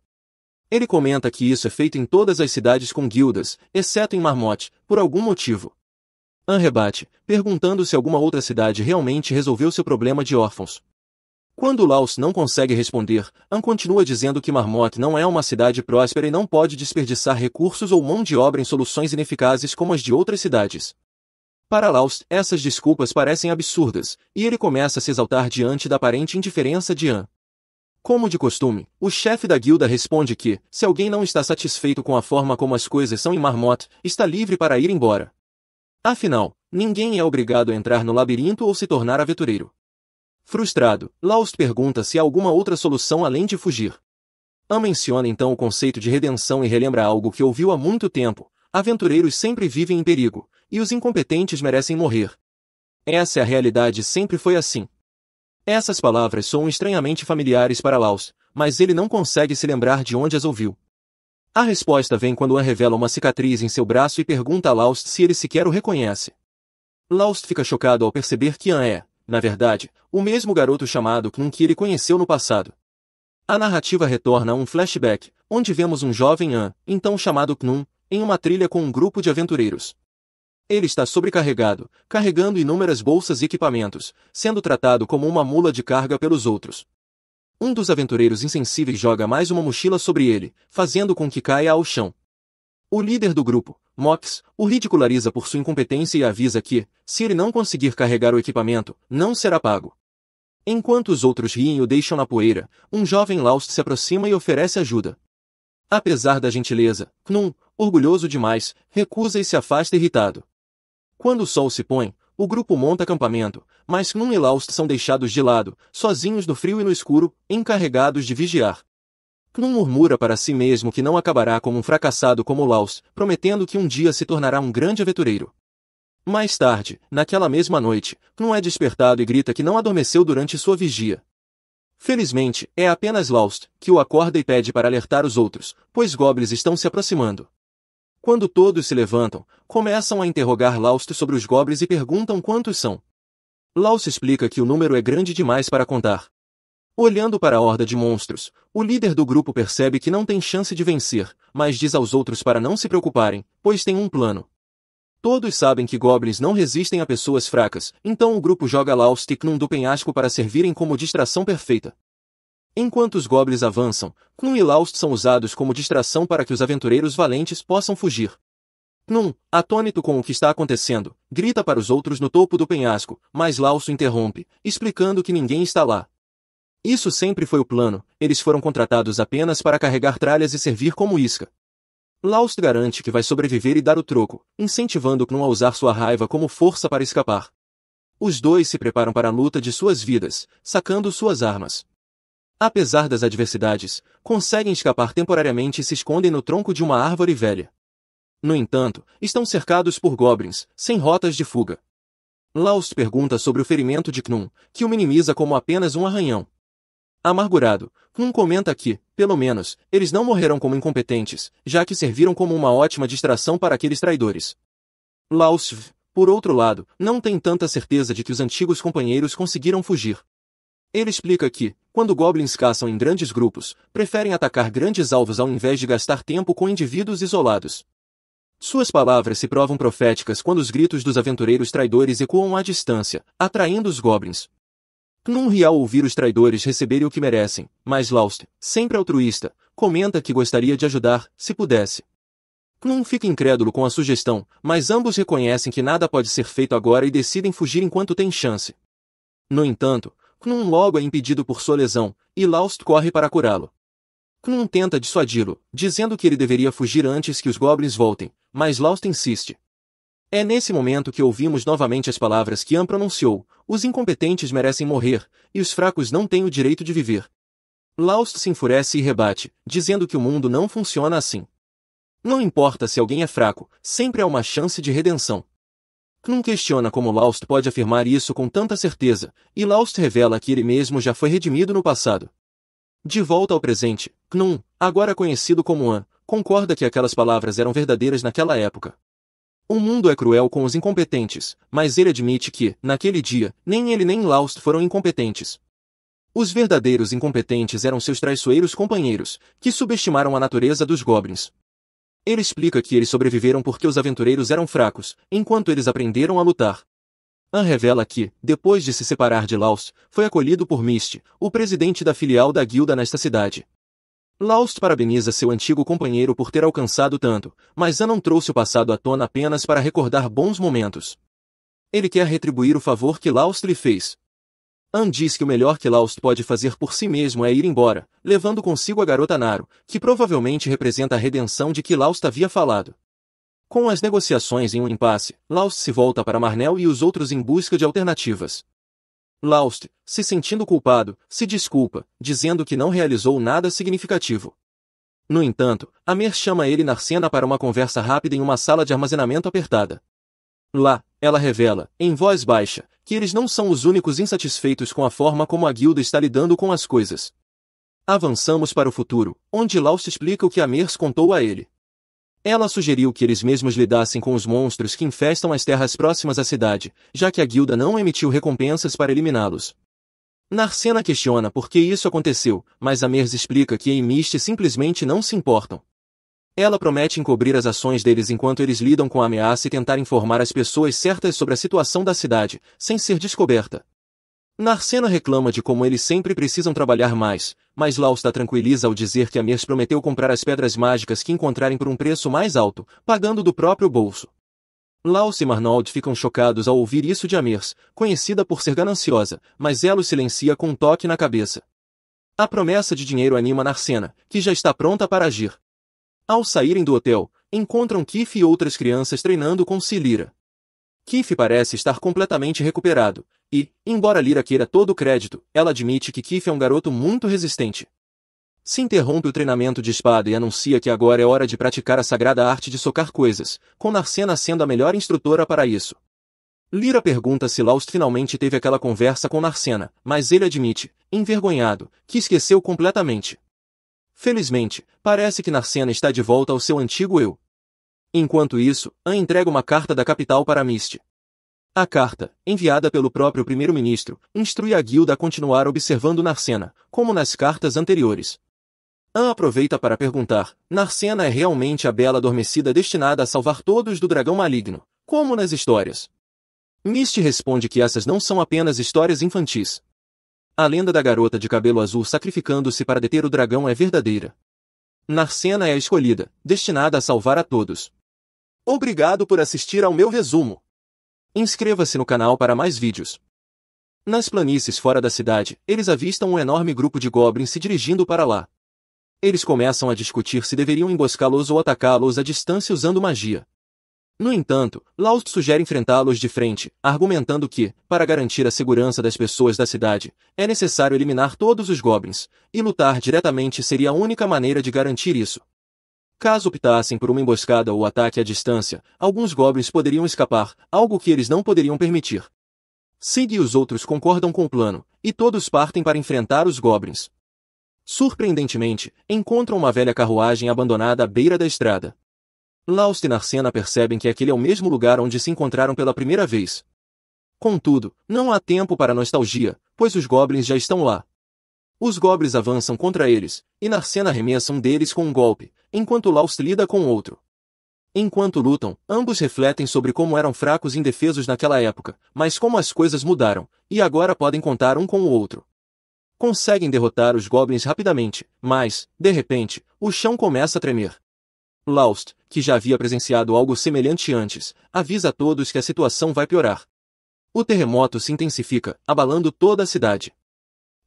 Ele comenta que isso é feito em todas as cidades com guildas, exceto em Marmot, por algum motivo. An rebate, perguntando se alguma outra cidade realmente resolveu seu problema de órfãos. Quando Laust não consegue responder, An continua dizendo que Marmot não é uma cidade próspera e não pode desperdiçar recursos ou mão de obra em soluções ineficazes como as de outras cidades. Para Laust, essas desculpas parecem absurdas, e ele começa a se exaltar diante da aparente indiferença de An. Como de costume, o chefe da guilda responde que, se alguém não está satisfeito com a forma como as coisas são em Marmot, está livre para ir embora. Afinal, ninguém é obrigado a entrar no labirinto ou se tornar aventureiro. Frustrado, Laust pergunta se há alguma outra solução além de fugir. An menciona então o conceito de redenção e relembra algo que ouviu há muito tempo: aventureiros sempre vivem em perigo, e os incompetentes merecem morrer. Essa é a realidade e sempre foi assim. Essas palavras soam estranhamente familiares para Laust, mas ele não consegue se lembrar de onde as ouviu. A resposta vem quando An revela uma cicatriz em seu braço e pergunta a Laust se ele sequer o reconhece. Laust fica chocado ao perceber que An é, na verdade, o mesmo garoto chamado Knun que ele conheceu no passado. A narrativa retorna a um flashback, onde vemos um jovem An, então chamado Knun, em uma trilha com um grupo de aventureiros. Ele está sobrecarregado, carregando inúmeras bolsas e equipamentos, sendo tratado como uma mula de carga pelos outros. Um dos aventureiros insensíveis joga mais uma mochila sobre ele, fazendo com que caia ao chão. O líder do grupo, Mox, o ridiculariza por sua incompetência e avisa que, se ele não conseguir carregar o equipamento, não será pago. Enquanto os outros riem e o deixam na poeira, um jovem Laust se aproxima e oferece ajuda. Apesar da gentileza, Knun, orgulhoso demais, recusa e se afasta irritado. Quando o sol se põe, o grupo monta acampamento, mas Knun e Laust são deixados de lado, sozinhos no frio e no escuro, encarregados de vigiar. Knun murmura para si mesmo que não acabará como um fracassado como Laust, prometendo que um dia se tornará um grande aventureiro. Mais tarde, naquela mesma noite, Knun é despertado e grita que não adormeceu durante sua vigia. Felizmente, é apenas Laust, que o acorda e pede para alertar os outros, pois goblins estão se aproximando. Quando todos se levantam, começam a interrogar Laust sobre os goblins e perguntam quantos são. Laust explica que o número é grande demais para contar. Olhando para a horda de monstros, o líder do grupo percebe que não tem chance de vencer, mas diz aos outros para não se preocuparem, pois tem um plano. Todos sabem que goblins não resistem a pessoas fracas, então o grupo joga Laust e Knun do penhasco para servirem como distração perfeita. Enquanto os goblins avançam, Knun e Laust são usados como distração para que os aventureiros valentes possam fugir. Knun, atônito com o que está acontecendo, grita para os outros no topo do penhasco, mas Laust o interrompe, explicando que ninguém está lá. Isso sempre foi o plano, eles foram contratados apenas para carregar tralhas e servir como isca. Laust garante que vai sobreviver e dar o troco, incentivando Knun a usar sua raiva como força para escapar. Os dois se preparam para a luta de suas vidas, sacando suas armas. Apesar das adversidades, conseguem escapar temporariamente e se escondem no tronco de uma árvore velha. No entanto, estão cercados por goblins, sem rotas de fuga. Laust pergunta sobre o ferimento de Knun, que o minimiza como apenas um arranhão. Amargurado, Knun comenta que, pelo menos, eles não morreram como incompetentes, já que serviram como uma ótima distração para aqueles traidores. Laust, por outro lado, não tem tanta certeza de que os antigos companheiros conseguiram fugir. Ele explica que, quando goblins caçam em grandes grupos, preferem atacar grandes alvos ao invés de gastar tempo com indivíduos isolados. Suas palavras se provam proféticas quando os gritos dos aventureiros traidores ecoam à distância, atraindo os goblins. Knun ri ao ouvir os traidores receberem o que merecem, mas Laust, sempre altruísta, comenta que gostaria de ajudar, se pudesse. Knun fica incrédulo com a sugestão, mas ambos reconhecem que nada pode ser feito agora e decidem fugir enquanto têm chance. No entanto, Knun logo é impedido por sua lesão, e Laust corre para curá-lo. Knun tenta dissuadi-lo, dizendo que ele deveria fugir antes que os goblins voltem, mas Laust insiste. É nesse momento que ouvimos novamente as palavras que An pronunciou: os incompetentes merecem morrer, e os fracos não têm o direito de viver. Laust se enfurece e rebate, dizendo que o mundo não funciona assim. Não importa se alguém é fraco, sempre há uma chance de redenção. Knun questiona como Laust pode afirmar isso com tanta certeza, e Laust revela que ele mesmo já foi redimido no passado. De volta ao presente, Knun, agora conhecido como An, concorda que aquelas palavras eram verdadeiras naquela época. O mundo é cruel com os incompetentes, mas ele admite que, naquele dia, nem ele nem Laust foram incompetentes. Os verdadeiros incompetentes eram seus traiçoeiros companheiros, que subestimaram a natureza dos goblins. Ele explica que eles sobreviveram porque os aventureiros eram fracos, enquanto eles aprenderam a lutar. An revela que, depois de se separar de Laust, foi acolhido por Mist, o presidente da filial da guilda nesta cidade. Laust parabeniza seu antigo companheiro por ter alcançado tanto, mas An não trouxe o passado à tona apenas para recordar bons momentos. Ele quer retribuir o favor que Laust lhe fez. An diz que o melhor que Laust pode fazer por si mesmo é ir embora, levando consigo a garota Naro, que provavelmente representa a redenção de que Laust havia falado. Com as negociações em um impasse, Laust se volta para Marnell e os outros em busca de alternativas. Laust, se sentindo culpado, se desculpa, dizendo que não realizou nada significativo. No entanto, Amer chama ele e Narcena para uma conversa rápida em uma sala de armazenamento apertada. Lá, ela revela, em voz baixa, que eles não são os únicos insatisfeitos com a forma como a guilda está lidando com as coisas. Avançamos para o futuro, onde Laust explica o que Amer contou a ele. Ela sugeriu que eles mesmos lidassem com os monstros que infestam as terras próximas à cidade, já que a guilda não emitiu recompensas para eliminá-los. Narcena questiona por que isso aconteceu, mas Amers explica que e Misty simplesmente não se importam. Ela promete encobrir as ações deles enquanto eles lidam com a ameaça e tentar informar as pessoas certas sobre a situação da cidade, sem ser descoberta. Narcena reclama de como eles sempre precisam trabalhar mais, mas Laust a tranquiliza ao dizer que Amers prometeu comprar as pedras mágicas que encontrarem por um preço mais alto, pagando do próprio bolso. Laust e Marnold ficam chocados ao ouvir isso de Amers, conhecida por ser gananciosa, mas ela o silencia com um toque na cabeça. A promessa de dinheiro anima Narcena, que já está pronta para agir. Ao saírem do hotel, encontram Keith e outras crianças treinando com Lyra. Keith parece estar completamente recuperado, e, embora Lyra queira todo o crédito, ela admite que Keith é um garoto muito resistente. Se interrompe o treinamento de espada e anuncia que agora é hora de praticar a sagrada arte de socar coisas, com Narcena sendo a melhor instrutora para isso. Lyra pergunta se Laust finalmente teve aquela conversa com Narcena, mas ele admite, envergonhado, que esqueceu completamente. Felizmente, parece que Narcena está de volta ao seu antigo eu. Enquanto isso, Anne entrega uma carta da capital para Misty. A carta, enviada pelo próprio primeiro-ministro, instrui a guilda a continuar observando Narcena, como nas cartas anteriores. Anne aproveita para perguntar, Narcena é realmente a bela adormecida destinada a salvar todos do dragão maligno, como nas histórias? Misty responde que essas não são apenas histórias infantis. A lenda da garota de cabelo azul sacrificando-se para deter o dragão é verdadeira. Narcena é a escolhida, destinada a salvar a todos. Obrigado por assistir ao meu resumo. Inscreva-se no canal para mais vídeos. Nas planícies fora da cidade, eles avistam um enorme grupo de goblins se dirigindo para lá. Eles começam a discutir se deveriam emboscá-los ou atacá-los à distância usando magia. No entanto, Laust sugere enfrentá-los de frente, argumentando que, para garantir a segurança das pessoas da cidade, é necessário eliminar todos os goblins, e lutar diretamente seria a única maneira de garantir isso. Caso optassem por uma emboscada ou ataque à distância, alguns goblins poderiam escapar, algo que eles não poderiam permitir. Sig e os outros concordam com o plano, e todos partem para enfrentar os goblins. Surpreendentemente, encontram uma velha carruagem abandonada à beira da estrada. Laust e Narcena percebem que aquele é o mesmo lugar onde se encontraram pela primeira vez. Contudo, não há tempo para nostalgia, pois os goblins já estão lá. Os goblins avançam contra eles, e Narcena arremessa um deles com um golpe, enquanto Laust lida com outro. Enquanto lutam, ambos refletem sobre como eram fracos e indefesos naquela época, mas como as coisas mudaram, e agora podem contar um com o outro. Conseguem derrotar os goblins rapidamente, mas, de repente, o chão começa a tremer. Laust, que já havia presenciado algo semelhante antes, avisa a todos que a situação vai piorar. O terremoto se intensifica, abalando toda a cidade.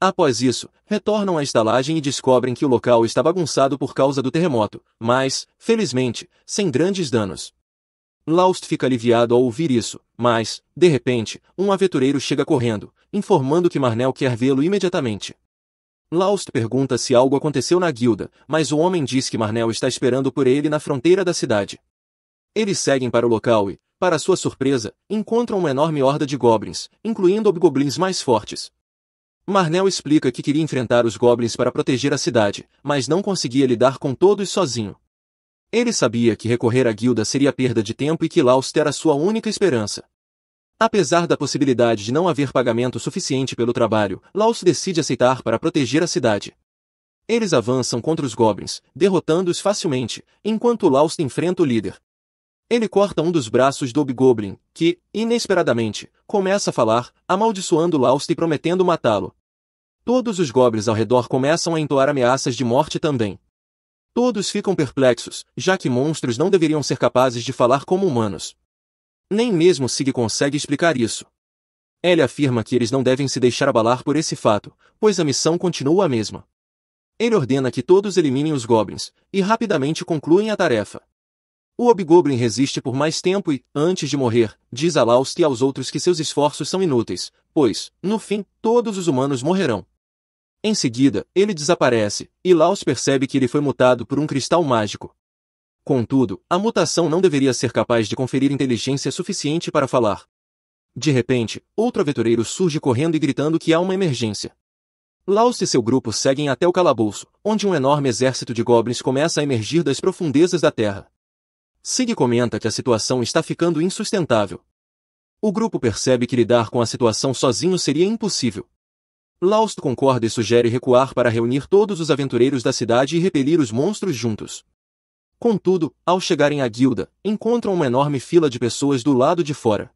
Após isso, retornam à estalagem e descobrem que o local está bagunçado por causa do terremoto, mas, felizmente, sem grandes danos. Laust fica aliviado ao ouvir isso, mas, de repente, um aventureiro chega correndo, informando que Marnell quer vê-lo imediatamente. Laust pergunta se algo aconteceu na guilda, mas o homem diz que Marnell está esperando por ele na fronteira da cidade. Eles seguem para o local e, para sua surpresa, encontram uma enorme horda de goblins, incluindo hobgoblins mais fortes. Marnell explica que queria enfrentar os goblins para proteger a cidade, mas não conseguia lidar com todos sozinho. Ele sabia que recorrer à guilda seria perda de tempo e que Laust era sua única esperança. Apesar da possibilidade de não haver pagamento suficiente pelo trabalho, Laust decide aceitar para proteger a cidade. Eles avançam contra os goblins, derrotando-os facilmente, enquanto Laust enfrenta o líder. Ele corta um dos braços do hobgoblin, que, inesperadamente, começa a falar, amaldiçoando Laust e prometendo matá-lo. Todos os goblins ao redor começam a entoar ameaças de morte também. Todos ficam perplexos, já que monstros não deveriam ser capazes de falar como humanos. Nem mesmo Sig consegue explicar isso. Ele afirma que eles não devem se deixar abalar por esse fato, pois a missão continua a mesma. Ele ordena que todos eliminem os goblins, e rapidamente concluem a tarefa. O hobgoblin resiste por mais tempo e, antes de morrer, diz a Laust e aos outros que seus esforços são inúteis, pois, no fim, todos os humanos morrerão. Em seguida, ele desaparece, e Laust percebe que ele foi mutado por um cristal mágico. Contudo, a mutação não deveria ser capaz de conferir inteligência suficiente para falar. De repente, outro aventureiro surge correndo e gritando que há uma emergência. Laust e seu grupo seguem até o calabouço, onde um enorme exército de goblins começa a emergir das profundezas da terra. Sig comenta que a situação está ficando insustentável. O grupo percebe que lidar com a situação sozinho seria impossível. Laust concorda e sugere recuar para reunir todos os aventureiros da cidade e repelir os monstros juntos. Contudo, ao chegarem à guilda, encontram uma enorme fila de pessoas do lado de fora.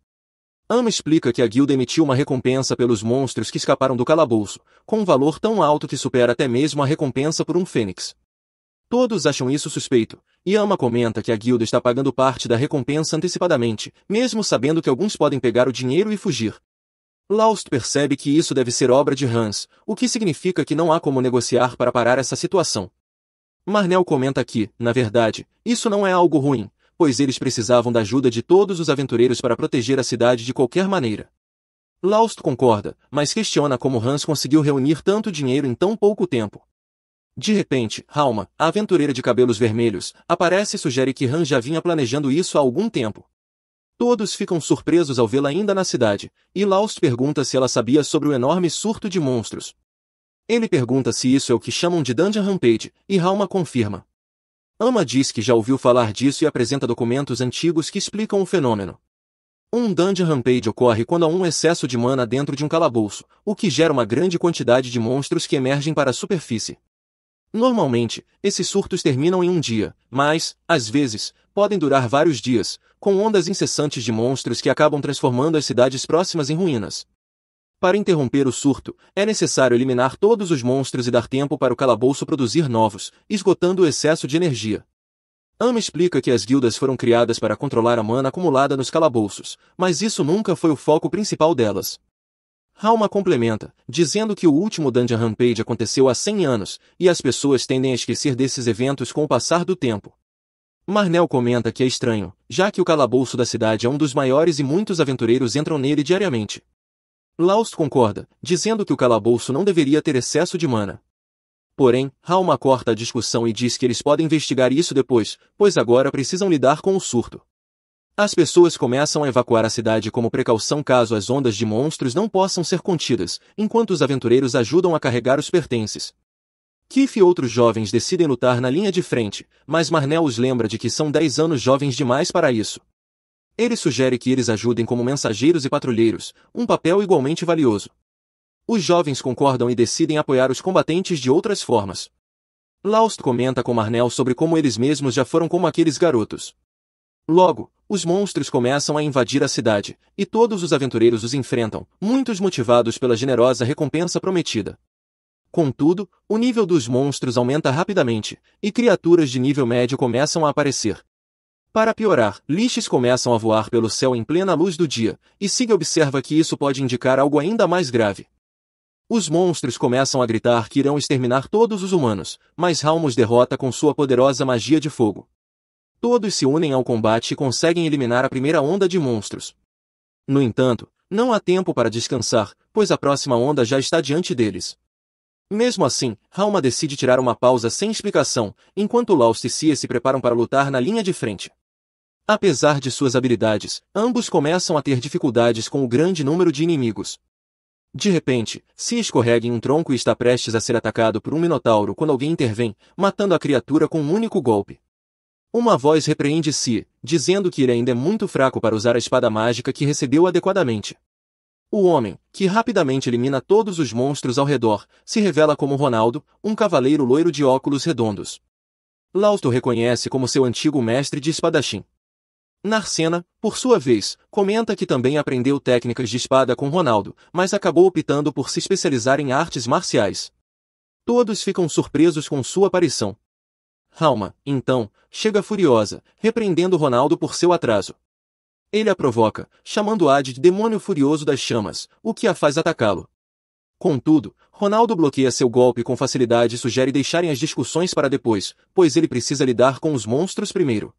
Ama explica que a guilda emitiu uma recompensa pelos monstros que escaparam do calabouço, com um valor tão alto que supera até mesmo a recompensa por um fênix. Todos acham isso suspeito, e Ama comenta que a guilda está pagando parte da recompensa antecipadamente, mesmo sabendo que alguns podem pegar o dinheiro e fugir. Laust percebe que isso deve ser obra de Hans, o que significa que não há como negociar para parar essa situação. Marnell comenta que, na verdade, isso não é algo ruim, pois eles precisavam da ajuda de todos os aventureiros para proteger a cidade de qualquer maneira. Laust concorda, mas questiona como Hans conseguiu reunir tanto dinheiro em tão pouco tempo. De repente, Halma, a aventureira de cabelos vermelhos, aparece e sugere que Hans já vinha planejando isso há algum tempo. Todos ficam surpresos ao vê-la ainda na cidade, e Laust pergunta se ela sabia sobre o enorme surto de monstros. Ele pergunta se isso é o que chamam de Dungeon Rampage, e Halma confirma. Ama diz que já ouviu falar disso e apresenta documentos antigos que explicam o fenômeno. Um Dungeon Rampage ocorre quando há um excesso de mana dentro de um calabouço, o que gera uma grande quantidade de monstros que emergem para a superfície. Normalmente, esses surtos terminam em um dia, mas, às vezes, podem durar vários dias, com ondas incessantes de monstros que acabam transformando as cidades próximas em ruínas. Para interromper o surto, é necessário eliminar todos os monstros e dar tempo para o calabouço produzir novos, esgotando o excesso de energia. Ama explica que as guildas foram criadas para controlar a mana acumulada nos calabouços, mas isso nunca foi o foco principal delas. Halma complementa, dizendo que o último Dungeon Rampage aconteceu há 100 anos, e as pessoas tendem a esquecer desses eventos com o passar do tempo. Marnell comenta que é estranho, já que o calabouço da cidade é um dos maiores e muitos aventureiros entram nele diariamente. Laust concorda, dizendo que o calabouço não deveria ter excesso de mana. Porém, Halma corta a discussão e diz que eles podem investigar isso depois, pois agora precisam lidar com o surto. As pessoas começam a evacuar a cidade como precaução caso as ondas de monstros não possam ser contidas, enquanto os aventureiros ajudam a carregar os pertences. Keith e outros jovens decidem lutar na linha de frente, mas Marnell os lembra de que são 10 anos jovens demais para isso. Ele sugere que eles ajudem como mensageiros e patrulheiros, um papel igualmente valioso. Os jovens concordam e decidem apoiar os combatentes de outras formas. Laust comenta com Marnell sobre como eles mesmos já foram como aqueles garotos. Logo, os monstros começam a invadir a cidade, e todos os aventureiros os enfrentam, muitos motivados pela generosa recompensa prometida. Contudo, o nível dos monstros aumenta rapidamente, e criaturas de nível médio começam a aparecer. Para piorar, lixes começam a voar pelo céu em plena luz do dia, e Sig observa que isso pode indicar algo ainda mais grave. Os monstros começam a gritar que irão exterminar todos os humanos, mas Halma os derrota com sua poderosa magia de fogo. Todos se unem ao combate e conseguem eliminar a primeira onda de monstros. No entanto, não há tempo para descansar, pois a próxima onda já está diante deles. Mesmo assim, Halma decide tirar uma pausa sem explicação, enquanto Laust e Cia se preparam para lutar na linha de frente. Apesar de suas habilidades, ambos começam a ter dificuldades com o grande número de inimigos. De repente, Cia escorrega em um tronco e está prestes a ser atacado por um minotauro quando alguém intervém, matando a criatura com um único golpe. Uma voz repreende Cia, dizendo que ele ainda é muito fraco para usar a espada mágica que recebeu adequadamente. O homem, que rapidamente elimina todos os monstros ao redor, se revela como Ronaldo, um cavaleiro loiro de óculos redondos. Laust o reconhece como seu antigo mestre de espadachim. Narcena, por sua vez, comenta que também aprendeu técnicas de espada com Ronaldo, mas acabou optando por se especializar em artes marciais. Todos ficam surpresos com sua aparição. Halma, então, chega furiosa, repreendendo Ronaldo por seu atraso. Ele a provoca, chamando-a de demônio furioso das chamas, o que a faz atacá-lo. Contudo, Ronaldo bloqueia seu golpe com facilidade e sugere deixarem as discussões para depois, pois ele precisa lidar com os monstros primeiro.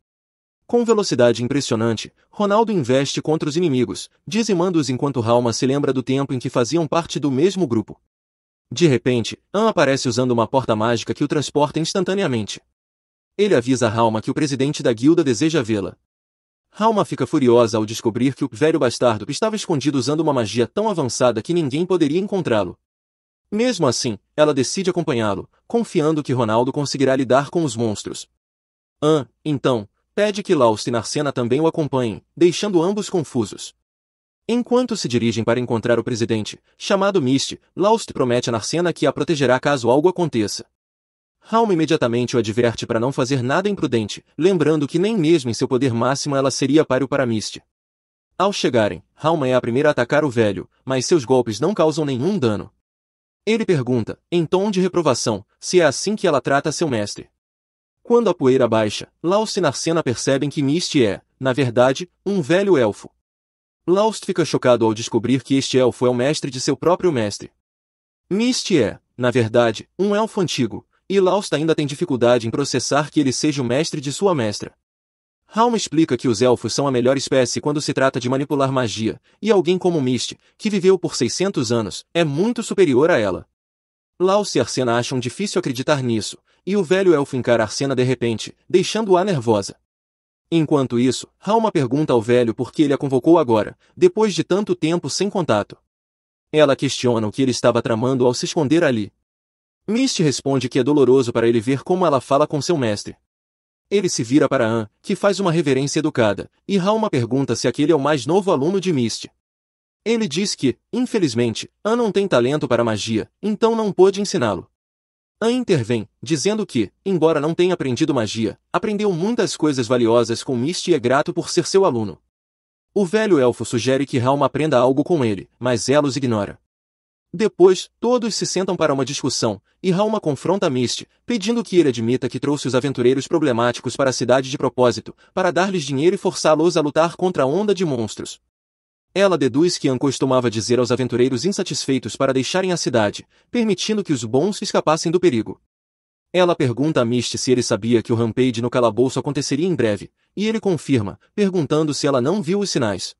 Com velocidade impressionante, Ronaldo investe contra os inimigos, dizimando-os enquanto Halma se lembra do tempo em que faziam parte do mesmo grupo. De repente, An aparece usando uma porta mágica que o transporta instantaneamente. Ele avisa a Halma que o presidente da guilda deseja vê-la. Halma fica furiosa ao descobrir que o velho bastardo estava escondido usando uma magia tão avançada que ninguém poderia encontrá-lo. Mesmo assim, ela decide acompanhá-lo, confiando que Ronaldo conseguirá lidar com os monstros. Então, pede que Laust e Narcena também o acompanhem, deixando ambos confusos. Enquanto se dirigem para encontrar o presidente, chamado Misty, Laust promete a Narcena que a protegerá caso algo aconteça. Halma imediatamente o adverte para não fazer nada imprudente, lembrando que nem mesmo em seu poder máximo ela seria páreo para Misty. Ao chegarem, Halma é a primeira a atacar o velho, mas seus golpes não causam nenhum dano. Ele pergunta, em tom de reprovação, se é assim que ela trata seu mestre. Quando a poeira baixa, Laust e Narcena percebem que Misty é, na verdade, um velho elfo. Laust fica chocado ao descobrir que este elfo é o mestre de seu próprio mestre. Misty é, na verdade, um elfo antigo, e Laust ainda tem dificuldade em processar que ele seja o mestre de sua mestra. Halma explica que os elfos são a melhor espécie quando se trata de manipular magia, e alguém como Misty, que viveu por 600 anos, é muito superior a ela. Laust e Arsena acham difícil acreditar nisso, e o velho elfo encara Arsena de repente, deixando-a nervosa. Enquanto isso, Halma pergunta ao velho por que ele a convocou agora, depois de tanto tempo sem contato. Ela questiona o que ele estava tramando ao se esconder ali. Misty responde que é doloroso para ele ver como ela fala com seu mestre. Ele se vira para Anne, que faz uma reverência educada, e Halma pergunta se aquele é o mais novo aluno de Misty. Ele diz que, infelizmente, Anne não tem talento para magia, então não pôde ensiná-lo. Anne intervém, dizendo que, embora não tenha aprendido magia, aprendeu muitas coisas valiosas com Misty e é grato por ser seu aluno. O velho elfo sugere que Halma aprenda algo com ele, mas ela os ignora. Depois, todos se sentam para uma discussão, e Halma confronta Misty, pedindo que ele admita que trouxe os aventureiros problemáticos para a cidade de propósito, para dar-lhes dinheiro e forçá-los a lutar contra a onda de monstros. Ela deduz que Anne costumava dizer aos aventureiros insatisfeitos para deixarem a cidade, permitindo que os bons escapassem do perigo. Ela pergunta a Misty se ele sabia que o rampage no calabouço aconteceria em breve, e ele confirma, perguntando se ela não viu os sinais.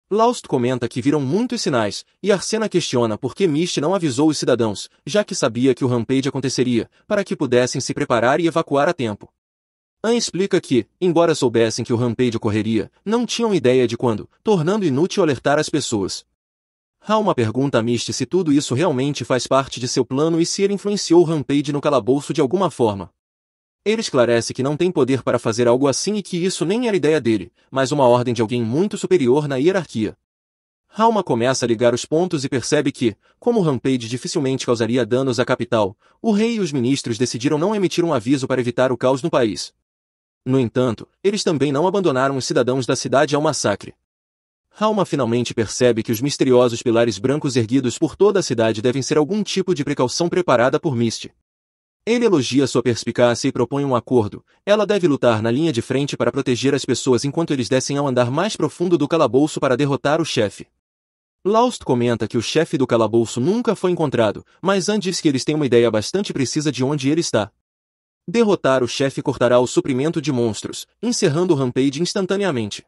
Laust comenta que viram muitos sinais, e Arsena questiona por que Misty não avisou os cidadãos, já que sabia que o rampage aconteceria, para que pudessem se preparar e evacuar a tempo. Anne explica que, embora soubessem que o rampage ocorreria, não tinham ideia de quando, tornando inútil alertar as pessoas. Halma pergunta a Misty se tudo isso realmente faz parte de seu plano e se ele influenciou o rampage no calabouço de alguma forma. Ele esclarece que não tem poder para fazer algo assim e que isso nem era ideia dele, mas uma ordem de alguém muito superior na hierarquia. Halma começa a ligar os pontos e percebe que, como o rampage dificilmente causaria danos à capital, o rei e os ministros decidiram não emitir um aviso para evitar o caos no país. No entanto, eles também não abandonaram os cidadãos da cidade ao massacre. Halma finalmente percebe que os misteriosos pilares brancos erguidos por toda a cidade devem ser algum tipo de precaução preparada por Misty. Ele elogia sua perspicácia e propõe um acordo. Ela deve lutar na linha de frente para proteger as pessoas enquanto eles descem ao andar mais profundo do calabouço para derrotar o chefe. Laust comenta que o chefe do calabouço nunca foi encontrado, mas Anne diz que eles têm uma ideia bastante precisa de onde ele está. Derrotar o chefe cortará o suprimento de monstros, encerrando o rampage instantaneamente.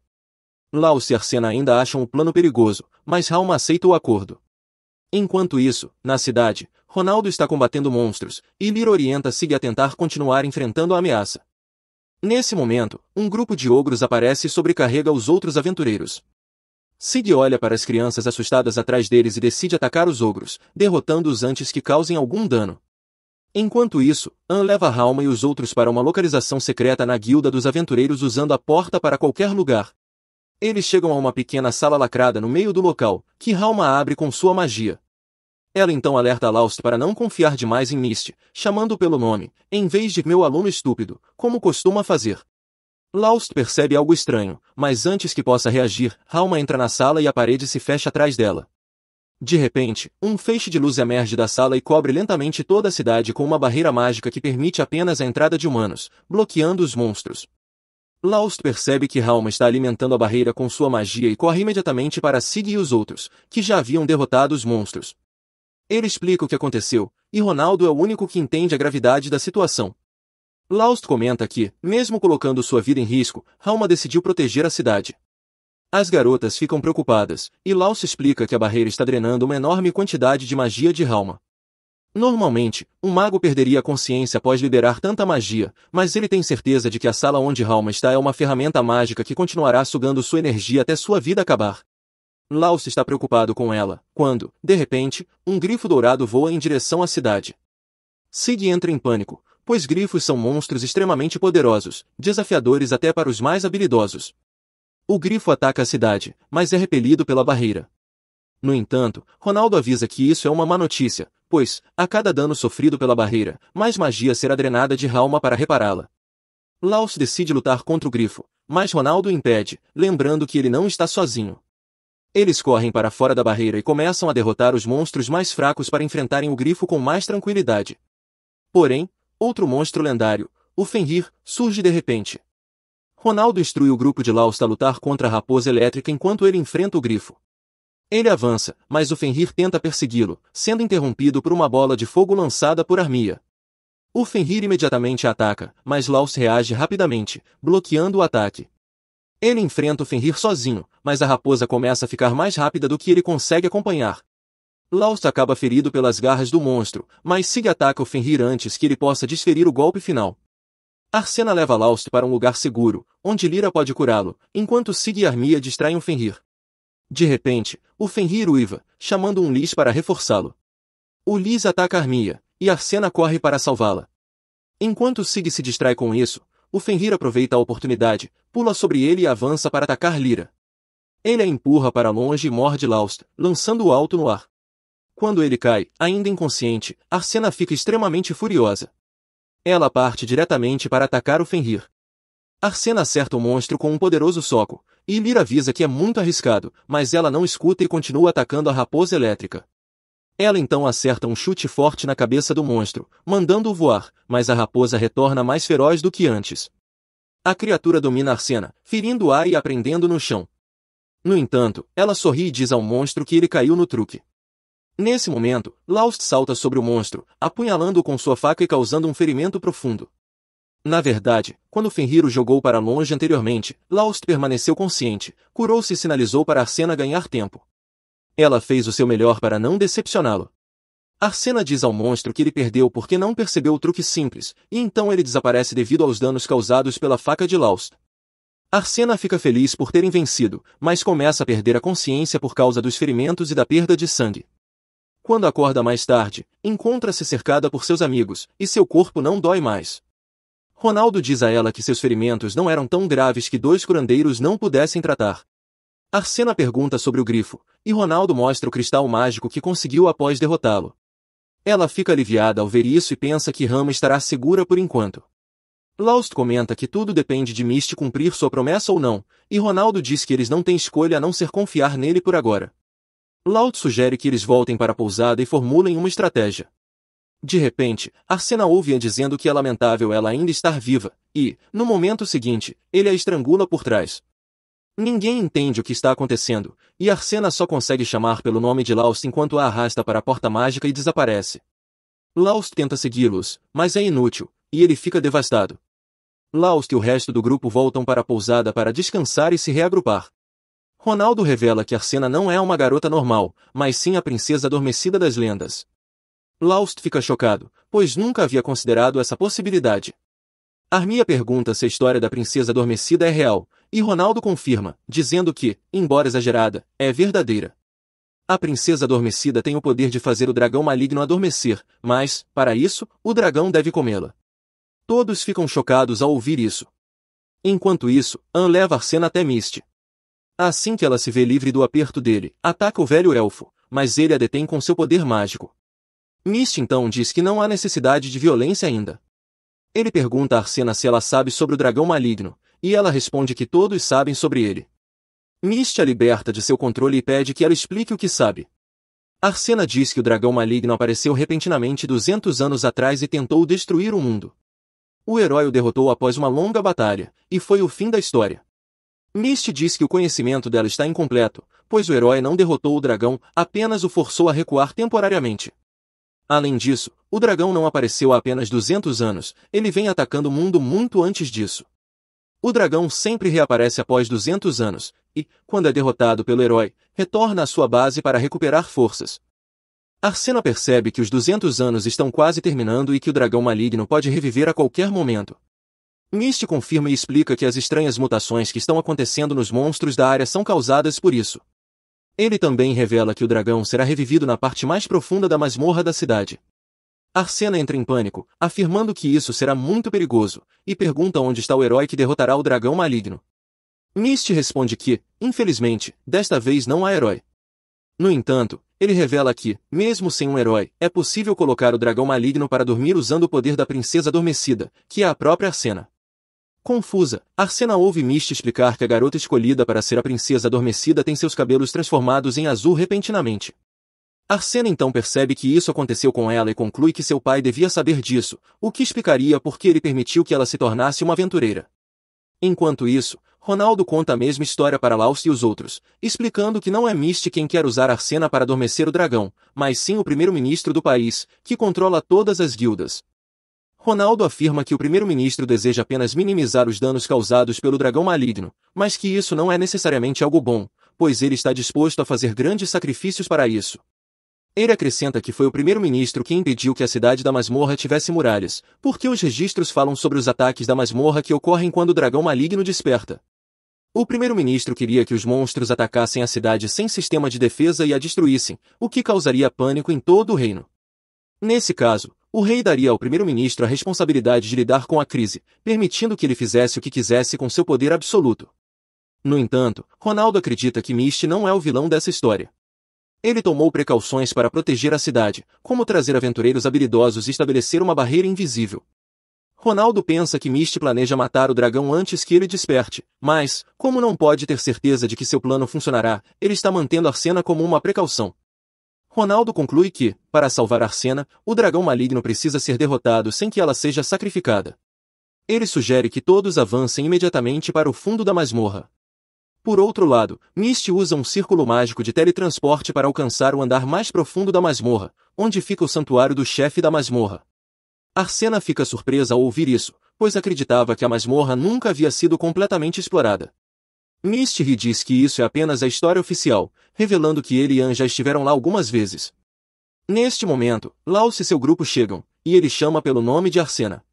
Laust e Arsena ainda acham o plano perigoso, mas Halma aceita o acordo. Enquanto isso, na cidade, Ronaldo está combatendo monstros, e Lyra orienta Sig a tentar continuar enfrentando a ameaça. Nesse momento, um grupo de ogros aparece e sobrecarrega os outros aventureiros. Sig olha para as crianças assustadas atrás deles e decide atacar os ogros, derrotando-os antes que causem algum dano. Enquanto isso, Anne leva Halma e os outros para uma localização secreta na guilda dos aventureiros usando a porta para qualquer lugar. Eles chegam a uma pequena sala lacrada no meio do local, que Halma abre com sua magia. Ela então alerta Laust para não confiar demais em Misty, chamando-o pelo nome, em vez de meu aluno estúpido, como costuma fazer. Laust percebe algo estranho, mas antes que possa reagir, Halma entra na sala e a parede se fecha atrás dela. De repente, um feixe de luz emerge da sala e cobre lentamente toda a cidade com uma barreira mágica que permite apenas a entrada de humanos, bloqueando os monstros. Laust percebe que Halma está alimentando a barreira com sua magia e corre imediatamente para Sig e os outros, que já haviam derrotado os monstros. Ele explica o que aconteceu, e Ronaldo é o único que entende a gravidade da situação. Laust comenta que, mesmo colocando sua vida em risco, Halma decidiu proteger a cidade. As garotas ficam preocupadas, e Laust explica que a barreira está drenando uma enorme quantidade de magia de Halma. Normalmente, um mago perderia a consciência após liberar tanta magia, mas ele tem certeza de que a sala onde Halma está é uma ferramenta mágica que continuará sugando sua energia até sua vida acabar. Laust está preocupado com ela, quando, de repente, um grifo dourado voa em direção à cidade. Sig entra em pânico, pois grifos são monstros extremamente poderosos, desafiadores até para os mais habilidosos. O grifo ataca a cidade, mas é repelido pela barreira. No entanto, Ronaldo avisa que isso é uma má notícia, pois, a cada dano sofrido pela barreira, mais magia será drenada de Halma para repará-la. Laos decide lutar contra o grifo, mas Ronaldo o impede, lembrando que ele não está sozinho. Eles correm para fora da barreira e começam a derrotar os monstros mais fracos para enfrentarem o grifo com mais tranquilidade. Porém, outro monstro lendário, o Fenrir, surge de repente. Ronaldo instrui o grupo de Laos a lutar contra a raposa elétrica enquanto ele enfrenta o grifo. Ele avança, mas o Fenrir tenta persegui-lo, sendo interrompido por uma bola de fogo lançada por Armia. O Fenrir imediatamente ataca, mas Laos reage rapidamente, bloqueando o ataque. Ele enfrenta o Fenrir sozinho, mas a raposa começa a ficar mais rápida do que ele consegue acompanhar. Laos acaba ferido pelas garras do monstro, mas Sig ataca o Fenrir antes que ele possa desferir o golpe final. Arsena leva Laos para um lugar seguro, onde Lyra pode curá-lo, enquanto Sig e Armia distraem o Fenrir. De repente, o Fenrir uiva, chamando um Lys para reforçá-lo. O Lys ataca Armia, e Arsena corre para salvá-la. Enquanto Sig se distrai com isso, o Fenrir aproveita a oportunidade, pula sobre ele e avança para atacar Lyra. Ele a empurra para longe e morde Laos, lançando-o alto no ar. Quando ele cai, ainda inconsciente, Arsena fica extremamente furiosa. Ela parte diretamente para atacar o Fenrir. Arsena acerta o monstro com um poderoso soco, e Lyra avisa que é muito arriscado, mas ela não escuta e continua atacando a raposa elétrica. Ela então acerta um chute forte na cabeça do monstro, mandando-o voar, mas a raposa retorna mais feroz do que antes. A criatura domina Arsena, ferindo-a e a prendendo no chão. No entanto, ela sorri e diz ao monstro que ele caiu no truque. Nesse momento, Laos salta sobre o monstro, apunhalando-o com sua faca e causando um ferimento profundo. Na verdade, quando Fenrir o jogou para longe anteriormente, Laos permaneceu consciente, curou-se e sinalizou para Arsena ganhar tempo. Ela fez o seu melhor para não decepcioná-lo. Arsena diz ao monstro que ele perdeu porque não percebeu o truque simples, e então ele desaparece devido aos danos causados pela faca de Laos. Arsena fica feliz por terem vencido, mas começa a perder a consciência por causa dos ferimentos e da perda de sangue. Quando acorda mais tarde, encontra-se cercada por seus amigos, e seu corpo não dói mais. Ronaldo diz a ela que seus ferimentos não eram tão graves que 2 curandeiros não pudessem tratar. Arsena pergunta sobre o grifo, e Ronaldo mostra o cristal mágico que conseguiu após derrotá-lo. Ela fica aliviada ao ver isso e pensa que Rama estará segura por enquanto. Laust comenta que tudo depende de Misty cumprir sua promessa ou não, e Ronaldo diz que eles não têm escolha a não ser confiar nele por agora. Laut sugere que eles voltem para a pousada e formulem uma estratégia. De repente, Arsena ouve-a dizendo que é lamentável ela ainda estar viva, e, no momento seguinte, ele a estrangula por trás. Ninguém entende o que está acontecendo, e Arsena só consegue chamar pelo nome de Laust enquanto a arrasta para a porta mágica e desaparece. Laust tenta segui-los, mas é inútil, e ele fica devastado. Laust e o resto do grupo voltam para a pousada para descansar e se reagrupar. Ronaldo revela que Arsena não é uma garota normal, mas sim a princesa adormecida das lendas. Laust fica chocado, pois nunca havia considerado essa possibilidade. Armia pergunta se a história da princesa adormecida é real, e Ronaldo confirma, dizendo que, embora exagerada, é verdadeira. A princesa adormecida tem o poder de fazer o dragão maligno adormecer, mas, para isso, o dragão deve comê-la. Todos ficam chocados ao ouvir isso. Enquanto isso, Anne leva Arsena até Misty. Assim que ela se vê livre do aperto dele, ataca o velho elfo, mas ele a detém com seu poder mágico. Misty então diz que não há necessidade de violência ainda. Ele pergunta a Arsena se ela sabe sobre o dragão maligno, e ela responde que todos sabem sobre ele. Misty a liberta de seu controle e pede que ela explique o que sabe. Arsena diz que o dragão maligno apareceu repentinamente 200 anos atrás e tentou destruir o mundo. O herói o derrotou após uma longa batalha, e foi o fim da história. Misty diz que o conhecimento dela está incompleto, pois o herói não derrotou o dragão, apenas o forçou a recuar temporariamente. Além disso, o dragão não apareceu há apenas 200 anos, ele vem atacando o mundo muito antes disso. O dragão sempre reaparece após 200 anos, e, quando é derrotado pelo herói, retorna à sua base para recuperar forças. Arsena percebe que os 200 anos estão quase terminando e que o dragão maligno pode reviver a qualquer momento. Misty confirma e explica que as estranhas mutações que estão acontecendo nos monstros da área são causadas por isso. Ele também revela que o dragão será revivido na parte mais profunda da masmorra da cidade. Arsena entra em pânico, afirmando que isso será muito perigoso, e pergunta onde está o herói que derrotará o dragão maligno. Misty responde que, infelizmente, desta vez não há herói. No entanto, ele revela que, mesmo sem um herói, é possível colocar o dragão maligno para dormir usando o poder da princesa adormecida, que é a própria Arsena. Confusa, Arsena ouve Misty explicar que a garota escolhida para ser a princesa adormecida tem seus cabelos transformados em azul repentinamente. Arsena então percebe que isso aconteceu com ela e conclui que seu pai devia saber disso, o que explicaria por que ele permitiu que ela se tornasse uma aventureira. Enquanto isso, Ronaldo conta a mesma história para Laust e os outros, explicando que não é Misty quem quer usar Arsena para adormecer o dragão, mas sim o primeiro-ministro do país, que controla todas as guildas. Ronaldo afirma que o primeiro-ministro deseja apenas minimizar os danos causados pelo dragão maligno, mas que isso não é necessariamente algo bom, pois ele está disposto a fazer grandes sacrifícios para isso. Ele acrescenta que foi o primeiro-ministro que impediu que a cidade da masmorra tivesse muralhas, porque os registros falam sobre os ataques da masmorra que ocorrem quando o dragão maligno desperta. O primeiro-ministro queria que os monstros atacassem a cidade sem sistema de defesa e a destruíssem, o que causaria pânico em todo o reino. Nesse caso, o rei daria ao primeiro-ministro a responsabilidade de lidar com a crise, permitindo que ele fizesse o que quisesse com seu poder absoluto. No entanto, Ronaldo acredita que Misty não é o vilão dessa história. Ele tomou precauções para proteger a cidade, como trazer aventureiros habilidosos e estabelecer uma barreira invisível. Ronaldo pensa que Misty planeja matar o dragão antes que ele desperte, mas, como não pode ter certeza de que seu plano funcionará, ele está mantendo Arsena como uma precaução. Ronaldo conclui que, para salvar Arsena, o dragão maligno precisa ser derrotado sem que ela seja sacrificada. Ele sugere que todos avancem imediatamente para o fundo da masmorra. Por outro lado, Misty usa um círculo mágico de teletransporte para alcançar o andar mais profundo da masmorra, onde fica o santuário do chefe da masmorra. Arsena fica surpresa ao ouvir isso, pois acreditava que a masmorra nunca havia sido completamente explorada. Misty diz que isso é apenas a história oficial, revelando que ele e Anne já estiveram lá algumas vezes. Neste momento, Laus e seu grupo chegam, e ele chama pelo nome de Arsena.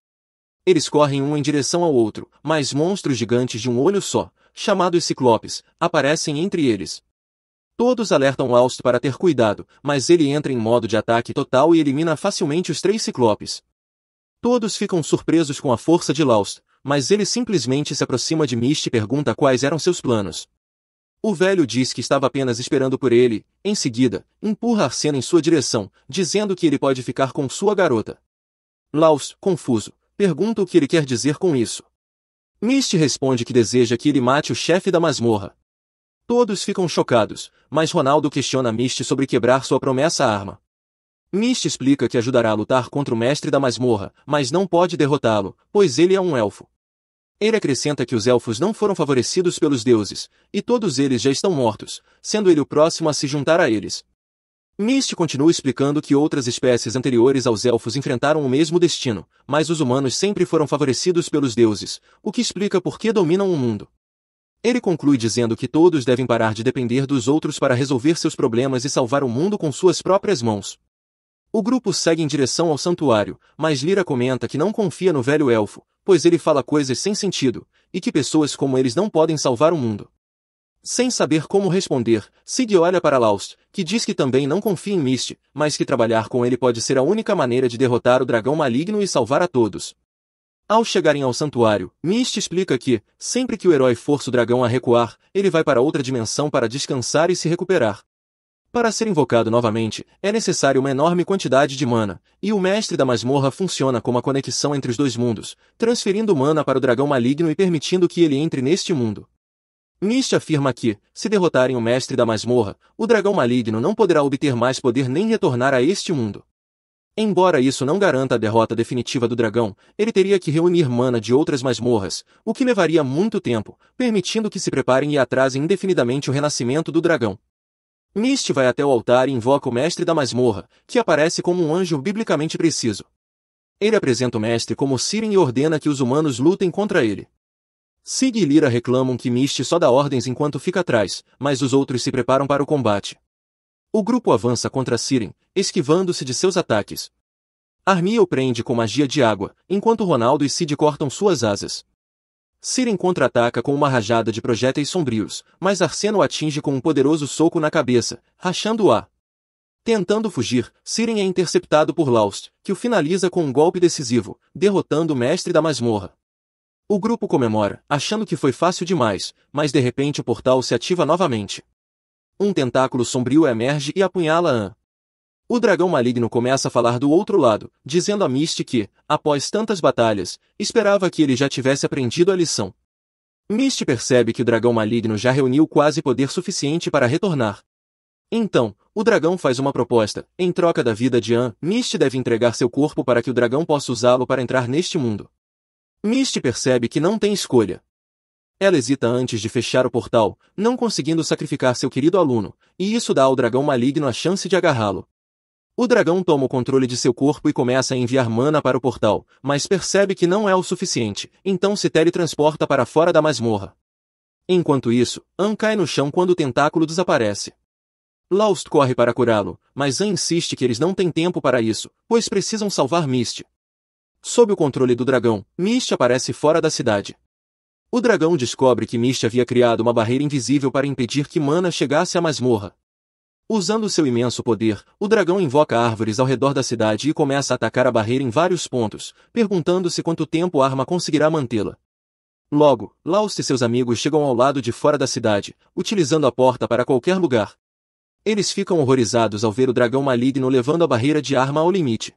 Eles correm um em direção ao outro, mas monstros gigantes de um olho só, chamados Ciclopes, aparecem entre eles. Todos alertam Laust para ter cuidado, mas ele entra em modo de ataque total e elimina facilmente os 3 Ciclopes. Todos ficam surpresos com a força de Laust, mas ele simplesmente se aproxima de Misty e pergunta quais eram seus planos. O velho diz que estava apenas esperando por ele, em seguida, empurra Arsena em sua direção, dizendo que ele pode ficar com sua garota. Laust, confuso, pergunta o que ele quer dizer com isso. Misty responde que deseja que ele mate o chefe da masmorra. Todos ficam chocados, mas Ronaldo questiona Misty sobre quebrar sua promessa à arma. Misty explica que ajudará a lutar contra o mestre da masmorra, mas não pode derrotá-lo, pois ele é um elfo. Ele acrescenta que os elfos não foram favorecidos pelos deuses, e todos eles já estão mortos, sendo ele o próximo a se juntar a eles. Misty continua explicando que outras espécies anteriores aos elfos enfrentaram o mesmo destino, mas os humanos sempre foram favorecidos pelos deuses, o que explica por que dominam o mundo. Ele conclui dizendo que todos devem parar de depender dos outros para resolver seus problemas e salvar o mundo com suas próprias mãos. O grupo segue em direção ao santuário, mas Lyra comenta que não confia no velho elfo, pois ele fala coisas sem sentido, e que pessoas como eles não podem salvar o mundo. Sem saber como responder, Sig olha para Laust, que diz que também não confia em Misty, mas que trabalhar com ele pode ser a única maneira de derrotar o dragão maligno e salvar a todos. Ao chegarem ao santuário, Misty explica que, sempre que o herói força o dragão a recuar, ele vai para outra dimensão para descansar e se recuperar. Para ser invocado novamente, é necessário uma enorme quantidade de mana, e o mestre da masmorra funciona como a conexão entre os dois mundos, transferindo mana para o dragão maligno e permitindo que ele entre neste mundo. Misty afirma que, se derrotarem o mestre da masmorra, o dragão maligno não poderá obter mais poder nem retornar a este mundo. Embora isso não garanta a derrota definitiva do dragão, ele teria que reunir mana de outras masmorras, o que levaria muito tempo, permitindo que se preparem e atrasem indefinidamente o renascimento do dragão. Misty vai até o altar e invoca o mestre da masmorra, que aparece como um anjo biblicamente preciso. Ele apresenta o mestre como Siren e ordena que os humanos lutem contra ele. Sig e Lyra reclamam que Misty só dá ordens enquanto fica atrás, mas os outros se preparam para o combate. O grupo avança contra Siren, esquivando-se de seus ataques. Armia o prende com magia de água, enquanto Ronaldo e Sid cortam suas asas. Siren contra-ataca com uma rajada de projéteis sombrios, mas Arsena o atinge com um poderoso soco na cabeça, rachando-a. Tentando fugir, Siren é interceptado por Laust, que o finaliza com um golpe decisivo, derrotando o mestre da masmorra. O grupo comemora, achando que foi fácil demais, mas de repente o portal se ativa novamente. Um tentáculo sombrio emerge e apunhala Anne. O dragão maligno começa a falar do outro lado, dizendo a Misty que, após tantas batalhas, esperava que ele já tivesse aprendido a lição. Misty percebe que o dragão maligno já reuniu quase poder suficiente para retornar. Então, o dragão faz uma proposta. Em troca da vida de Anne, Misty deve entregar seu corpo para que o dragão possa usá-lo para entrar neste mundo. Misty percebe que não tem escolha. Ela hesita antes de fechar o portal, não conseguindo sacrificar seu querido aluno, e isso dá ao dragão maligno a chance de agarrá-lo. O dragão toma o controle de seu corpo e começa a enviar mana para o portal, mas percebe que não é o suficiente, então se teletransporta para fora da masmorra. Enquanto isso, Anne cai no chão quando o tentáculo desaparece. Lost corre para curá-lo, mas Anne insiste que eles não têm tempo para isso, pois precisam salvar Misty. Sob o controle do dragão, Misty aparece fora da cidade. O dragão descobre que Misty havia criado uma barreira invisível para impedir que Mana chegasse à masmorra. Usando seu imenso poder, o dragão invoca árvores ao redor da cidade e começa a atacar a barreira em vários pontos, perguntando-se quanto tempo a arma conseguirá mantê-la. Logo, Lost e seus amigos chegam ao lado de fora da cidade, utilizando a porta para qualquer lugar. Eles ficam horrorizados ao ver o dragão maligno levando a barreira de arma ao limite.